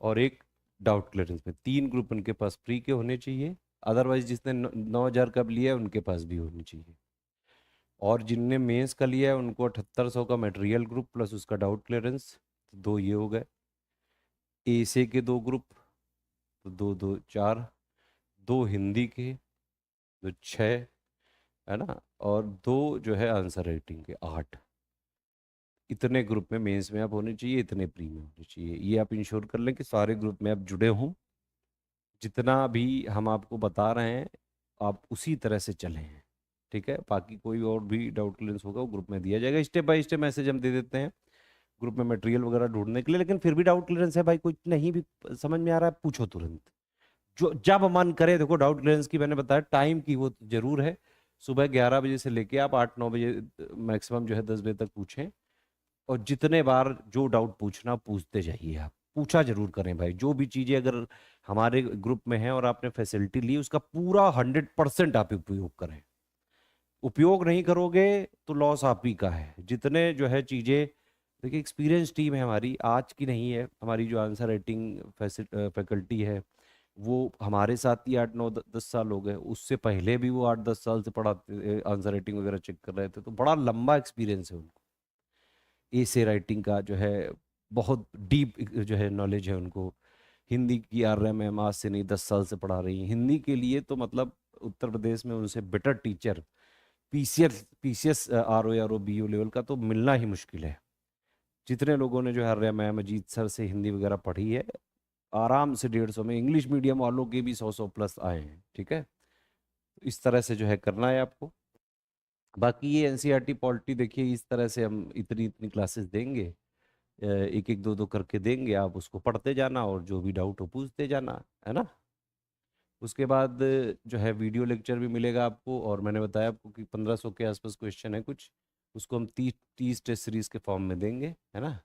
और एक डाउट क्लियरेंस में, 3 ग्रुप उनके पास फ्री के होने चाहिए। अदरवाइज जिसने 9,000 का लिया है उनके पास भी होनी चाहिए। और जिनने मेंस का लिया है उनको 7800 का मटेरियल ग्रुप प्लस उसका डाउट क्लियरेंस, तो 2 ये हो गए। एसे के 2 ग्रुप, तो 2 2 4, 2 हिंदी के, तो 6, है ना, और 2 जो है आंसर राइटिंग के, 8। इतने ग्रुप में मेंस में आप होने चाहिए, इतने प्री में होने चाहिए। ये आप इंश्योर कर लें कि सारे ग्रुप में आप जुड़े हों, जितना भी हम आपको बता रहे हैं आप उसी तरह से चलें हैं। ठीक है, बाकी कोई और भी डाउट क्लियरेंस होगा वो ग्रुप में दिया जाएगा, स्टेप बाय स्टेप मैसेज हम दे देते हैं ग्रुप में मटेरियल वगैरह ढूंढने के लिए। लेकिन फिर भी डाउट क्लियरेंस है भाई, कुछ नहीं भी समझ में आ रहा है पूछो तुरंत, जो जब मन करे। देखो डाउट क्लियरेंस की मैंने बताया टाइम की वो जरूर है, सुबह 11 बजे से लेके आप 8-9 बजे मैक्सिमम जो है 10 बजे तक पूछें। और जितने बार जो डाउट पूछना पूछते जाइए, आप पूछा जरूर करें भाई। जो भी चीजें अगर हमारे ग्रुप में है और आपने फैसिलिटी ली, उसका पूरा 100% आप उपयोग करें। उपयोग नहीं करोगे तो लॉस आप ही का है। जितने जो है चीजें, देखिए एक्सपीरियंस टीम है हमारी, आज की नहीं है। हमारी जो आंसर राइटिंग फैकल्टी है वो हमारे साथ ही 8-9-10 साल हो गए, उससे पहले भी वो 8-10 साल से पढ़ाते, आंसर राइटिंग वगैरह चेक कर रहे थे, तो बड़ा लंबा एक्सपीरियंस है उनको। एसे राइटिंग का जो है बहुत डीप जो है नॉलेज है उनको। हिंदी की RMM आज से नहीं 10 साल से पढ़ा रही हैं हिंदी के लिए, तो मतलब उत्तर प्रदेश में उनसे बेटर टीचर पीसीएस RO या RO BO लेवल का तो मिलना ही मुश्किल है। जितने लोगों ने जो है RMM अजीत सर से हिंदी वगैरह पढ़ी है, आराम से 150 में, इंग्लिश मीडियम वालों के भी 100 प्लस आए हैं। ठीक है, इस तरह से जो है करना है आपको। बाकी ये एनसीईआरटी पॉलिटी देखिए, इस तरह से हम इतनी इतनी क्लासेस देंगे, एक एक दो दो करके देंगे, आप उसको पढ़ते जाना और जो भी डाउट हो पूछते जाना, है ना। उसके बाद जो है वीडियो लेक्चर भी मिलेगा आपको, और मैंने बताया आपको कि 1500 के आसपास क्वेश्चन है कुछ, उसको हम 30 टेस्ट सीरीज के फॉर्म में देंगे, है ना।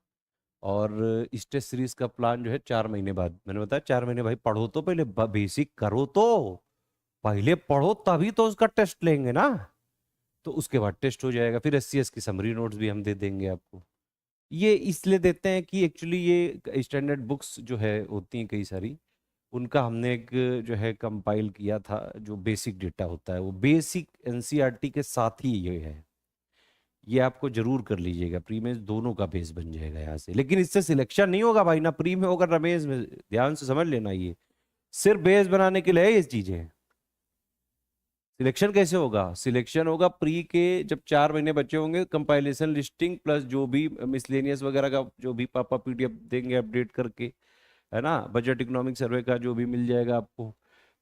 और इस टेस्ट सीरीज का प्लान जो है 4 महीने बाद, मैंने बताया 4 महीने भाई पढ़ो तो पहले, बेसिक करो तो पहले पढ़ो, तभी तो उसका टेस्ट लेंगे ना। तो उसके बाद टेस्ट हो जाएगा, फिर एससीएस की समरी नोट्स भी हम दे देंगे आपको। ये इसलिए देते हैं कि एक्चुअली ये स्टैंडर्ड बुक्स जो है होती हैं कई सारी, उनका हमने एक जो है कंपाइल किया था, जो बेसिक डेटा होता है वो बेसिक एनसीईआरटी के साथ ही ये है। ये आपको जरूर कर लीजिएगा, प्री में दोनों का बेस बन जाएगा यहाँ से। लेकिन इससे सिलेक्शन नहीं होगा भाई, ना प्री में होगा ना मेंस में, ध्यान से समझ लेना। ये सिर्फ बेस बनाने के लिए है ये चीजें। सिलेक्शन कैसे होगा? सिलेक्शन होगा प्री के जब 4 महीने बचे होंगे, कंपाइलेशन लिस्टिंग प्लस जो भी मिसलेनियस वगैरह का जो भी पापा पीडीएफ देंगे अपडेट करके, है ना, बजट इकोनॉमिक सर्वे का जो भी मिल जाएगा आपको,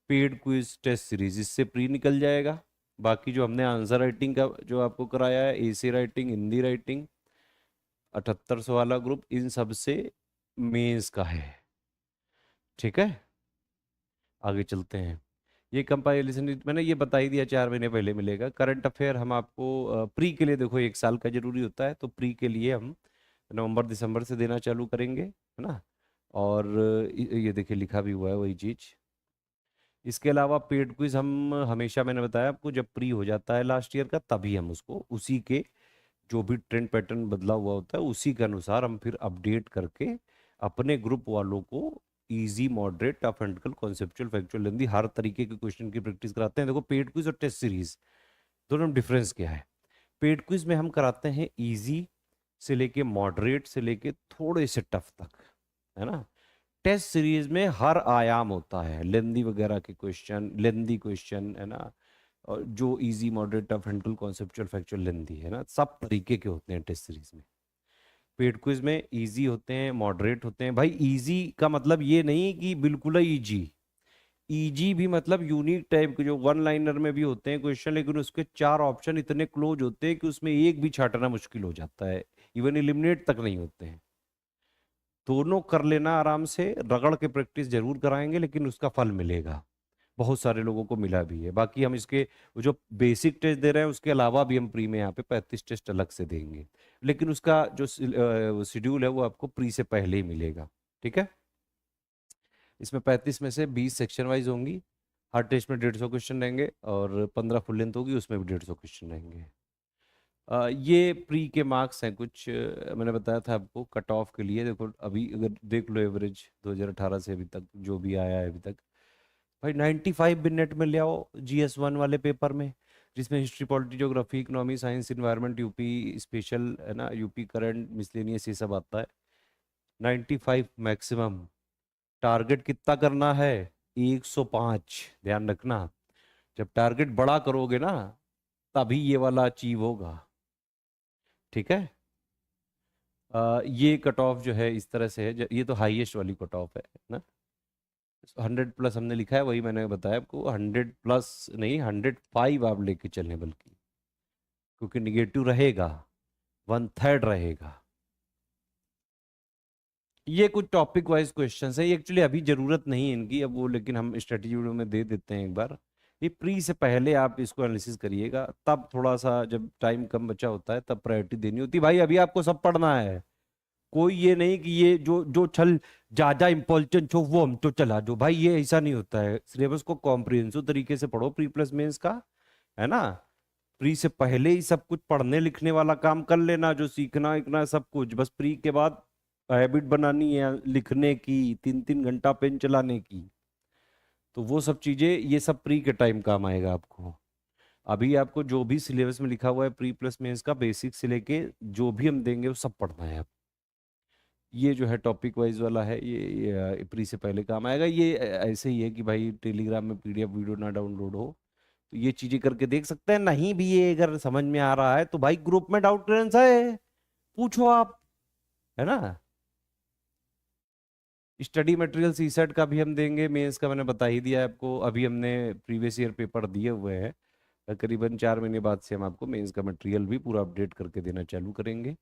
पेड क्विज टेस्ट सीरीज, इससे प्री निकल जाएगा। बाकी जो हमने आंसर राइटिंग का जो आपको कराया है, एसे राइटिंग, हिंदी राइटिंग, 7800 वाला ग्रुप, इन सब से मेंस का है। ठीक है, आगे चलते हैं। ये कंपाइलेशन मैंने ये बता ही दिया, 4 महीने पहले मिलेगा। करंट अफेयर हम आपको प्री के लिए देखो 1 साल का जरूरी होता है, तो प्री के लिए हम नवंबर दिसंबर से देना चालू करेंगे, है ना। और ये देखिए लिखा भी हुआ है वही चीज। इसके अलावा पेड क्विज हम हमेशा, मैंने बताया आपको, जब प्री हो जाता है लास्ट ईयर का तभी हम उसको उसी के जो भी ट्रेंड पैटर्न बदला हुआ होता है उसी के अनुसार हम फिर अपडेट करके अपने ग्रुप वालों को easy, moderate, tough, analytical, conceptual, factual, lengthy हर तरीके के क्वेश्चन की प्रैक्टिस कराते हैं। देखो पेड क्विज और टेस्ट सीरीज दोनों में डिफरेंस क्या है? पेड क्विज में हम कराते हैं इजी से लेके मॉडरेट से लेके थोड़े से टफ तक, है ना। टेस्ट सीरीज में हर आयाम होता है, लेंदी वगैरह के क्वेश्चन, लेंदी क्वेश्चन, है ना, और जो easy, moderate, tough, analytical, conceptual, factual, lengthy, है ना, सब तरीके के होते हैं टेस्ट सीरीज में। पेड क्विज में इजी होते हैं, मॉडरेट होते हैं। भाई इजी का मतलब ये नहीं कि बिल्कुल ही इजी, इजी भी मतलब यूनिक टाइप के जो वन लाइनर में भी होते हैं क्वेश्चन, लेकिन उसके 4 ऑप्शन इतने क्लोज होते हैं कि उसमें एक भी छाटना मुश्किल हो जाता है, इवन एलिमिनेट तक नहीं होते हैं। दोनों कर लेना आराम से, रगड़ के प्रैक्टिस जरूर कराएंगे लेकिन उसका फल मिलेगा। बहुत सारे लोगों को मिला भी है। बाकी हम इसके जो बेसिक टेस्ट दे रहे हैं उसके अलावा भी हम प्री में यहाँ पे 35 टेस्ट अलग से देंगे, लेकिन उसका जो शेड्यूल है वो आपको प्री से पहले ही मिलेगा। ठीक है, इसमें 35 में से 20 सेक्शन वाइज होंगी, हर टेस्ट में 150 क्वेश्चन रहेंगे, और 15 फुल लेंथ होगी, उसमें भी 150 क्वेश्चन रहेंगे। ये प्री के मार्क्स हैं कुछ, मैंने बताया था आपको कट ऑफ के लिए। देखो अभी अगर देख लो एवरेज 2018 से अभी तक जो भी आया है अभी तक, भाई 95 मिनट में ले आओ GS1 वाले पेपर में, जिसमें history, polity, geography, economy, science, environment, UP special, है ना, यूपी करंट, मिसलेनियस, ये सब आता है। 95 मैक्सिमम। टारगेट कितना करना है? 105। ध्यान रखना, जब टारगेट बड़ा करोगे ना तभी ये वाला अचीव होगा। ठीक है, ये कट ऑफ जो है इस तरह से है, ये तो हाईएस्ट वाली कट ऑफ है ना। 100+ हमने लिखा है, वही मैंने बताया आपको, 100+ नहीं, 105 आप लेके चलें, बल्कि क्योंकि निगेटिव रहेगा, 1/3 रहेगा। ये कुछ टॉपिक वाइज क्वेश्चंस है, ये एक्चुअली अभी जरूरत नहीं है इनकी अब वो, लेकिन हम स्ट्रेटेजी वीडियो में दे देते हैं एक बार। ये प्री से पहले आप इसको एनालिसिस करिएगा, तब थोड़ा सा जब टाइम कम बचा होता है तब प्रायोरिटी देनी होती है। भाई अभी आपको सब पढ़ना है, कोई ये नहीं कि ये जो जो छल ज्यादा इंपॉर्टेंट हो वो हम तो चला जो, भाई ये ऐसा नहीं होता है। सिलेबस को कॉम्प्रिहेंसिव तरीके से पढ़ो प्री प्लस मेंस का, है ना। प्री से पहले ही सब कुछ पढ़ने लिखने वाला काम कर लेना, जो सीखना इतना सब कुछ, बस प्री के बाद हैबिट बनानी है लिखने की, 3-3 घंटा पेन चलाने की, तो वो सब चीजें ये सब प्री के टाइम काम आएगा आपको। अभी आपको जो भी सिलेबस में लिखा हुआ है प्री प्लस मेंस का, बेसिक से लेके जो भी हम देंगे वो सब पढ़ना है। ये जो है टॉपिक वाइज वाला है, ये प्री से पहले काम आएगा। ये ऐसे ही है कि भाई टेलीग्राम में पीडीएफ वीडियो ना डाउनलोड हो तो ये चीजें करके देख सकते हैं। नहीं भी ये अगर समझ में आ रहा है तो भाई ग्रुप में डाउट क्लियरेंस है, पूछो आप, है ना। स्टडी मटेरियल सीसेट का भी हम देंगे, मेंस का मैंने बता ही दिया है आपको। अभी हमने प्रीवियस ईयर पेपर दिए हुए हैं, करीबन 4 महीने बाद से हम आपको मेंस का मटेरियल भी पूरा अपडेट करके देना चालू करेंगे।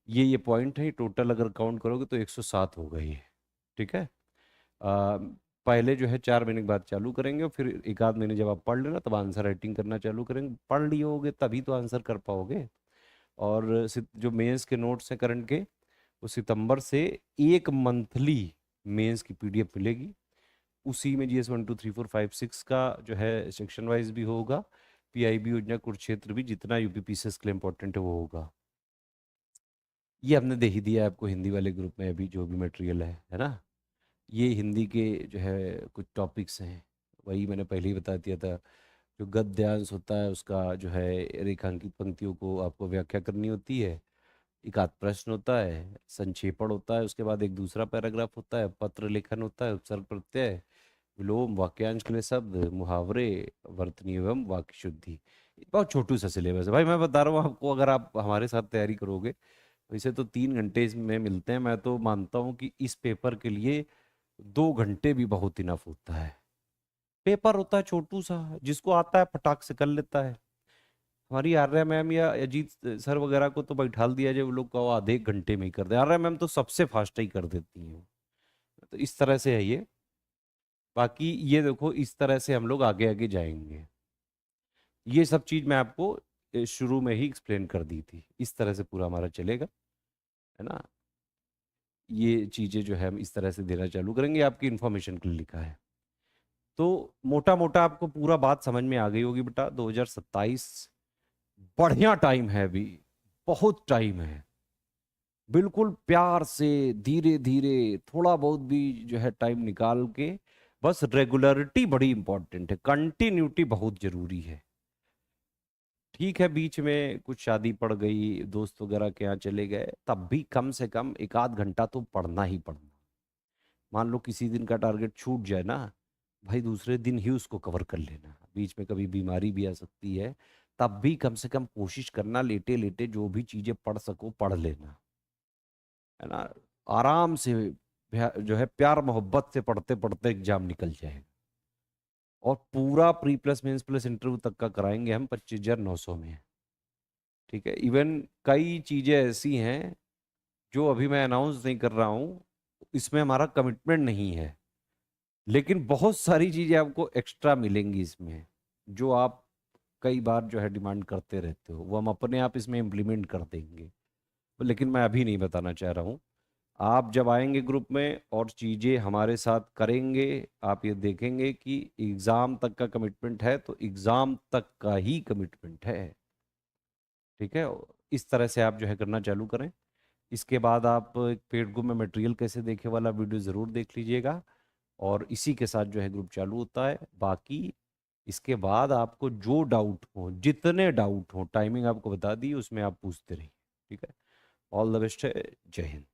ये पॉइंट है, टोटल अगर काउंट करोगे तो 107 हो गई है। ठीक है, आ, पहले जो है 4 महीने के बाद चालू करेंगे, और फिर 1 आध महीने जब आप पढ़ लेना तब आंसर राइटिंग करना चालू करेंगे। पढ़ लिए होगे तभी तो आंसर कर पाओगे। और जो मेंस के नोट्स हैं करंट के, वो सितंबर से एक मंथली मेंस की पीडीएफ मिलेगी। उसी में जीएस 1 2 3 4 5 6 का जो है सेक्शन वाइज भी होगा, पीआईबी योजना कुरुक्षेत्र भी, जितना यूपीपीसीएस के लिए इंपॉर्टेंट है वो होगा। ये हमने दे ही दिया है आपको हिंदी वाले ग्रुप में अभी जो भी मटेरियल है ना। ये हिंदी के जो है कुछ टॉपिक्स हैं, वही मैंने पहले ही बता दिया था। जो गद्यांश होता है उसका जो है रेखांकित पंक्तियों को आपको व्याख्या करनी होती है, एक आध प्रश्न होता है, संक्षेपण होता है, उसके बाद एक दूसरा पैराग्राफ होता है, पत्र लेखन होता है, उपसर्ग प्रत्यय, विलोम, वाक्यांश के लिए शब्द, मुहावरे, वर्तनी एवं वाक्य शुद्धि। बहुत छोटू सा सिलेबस है भाई, मैं बता रहा हूँ आपको, अगर आप हमारे साथ तैयारी करोगे, वैसे तो 3 घंटे इसमें मिलते हैं, मैं तो मानता हूँ कि इस पेपर के लिए 2 घंटे भी बहुत इनफ होता है। पेपर होता है छोटू सा, जिसको आता है फटाक से कर लेता है। हमारी आर्या मैम या अजीत सर वगैरह को तो बैठा दिया जाए, वो लोग को आधे एक घंटे में ही कर दे। आर्या मैम तो सबसे फास्ट ही कर देती हैं। तो इस तरह से है ये। बाकी ये देखो, इस तरह से हम लोग आगे आगे जाएंगे। ये सब चीज मैं आपको शुरू में ही एक्सप्लेन कर दी थी, इस तरह से पूरा हमारा चलेगा, है ना। ये चीजें जो है हम इस तरह से देना चालू करेंगे, आपकी इंफॉर्मेशन के लिए लिखा है। तो मोटा मोटा आपको पूरा बात समझ में आ गई होगी बेटा। 2027 बढ़िया टाइम है अभी, बहुत टाइम है। बिल्कुल प्यार से, धीरे धीरे, थोड़ा बहुत भी जो है टाइम निकाल के, बस रेगुलरिटी बड़ी इंपॉर्टेंट है, कंटिन्यूटी बहुत जरूरी है। ठीक है, बीच में कुछ शादी पड़ गई, दोस्त वगैरह के यहाँ चले गए, तब भी कम से कम एक आध घंटा तो पढ़ना ही पढ़ना। मान लो किसी दिन का टारगेट छूट जाए ना भाई, दूसरे दिन ही उसको कवर कर लेना। बीच में कभी बीमारी भी आ सकती है, तब भी कम से कम कोशिश करना, लेटे लेटे जो भी चीजें पढ़ सको पढ़ लेना, है ना। आराम से जो है प्यार मोहब्बत से पढ़ते पढ़ते एग्जाम निकल जाएगा। और पूरा pre plus mains plus interview तक का कराएंगे हम 25,900 में। ठीक है, इवन कई चीजें ऐसी हैं जो अभी मैं अनाउंस नहीं कर रहा हूँ, इसमें हमारा कमिटमेंट नहीं है, लेकिन बहुत सारी चीजें आपको एक्स्ट्रा मिलेंगी इसमें, जो आप कई बार जो है डिमांड करते रहते हो, वो हम अपने आप इसमें इम्प्लीमेंट कर देंगे। लेकिन मैं अभी नहीं बताना चाह रहा हूँ। आप जब आएंगे ग्रुप में और चीज़ें हमारे साथ करेंगे, आप ये देखेंगे कि एग्ज़ाम तक का कमिटमेंट है, तो एग्ज़ाम तक का ही कमिटमेंट है। ठीक है, इस तरह से आप जो है करना चालू करें। इसके बाद आप एक पेड ग्रुप में मटेरियल कैसे देखे वाला वीडियो ज़रूर देख लीजिएगा, और इसी के साथ जो है ग्रुप चालू होता है। बाकी इसके बाद आपको जो डाउट हो, जितने डाउट हो, टाइमिंग आपको बता दी, उसमें आप पूछते रहिए। ठीक है, ऑल द बेस्ट है, जय हिंद।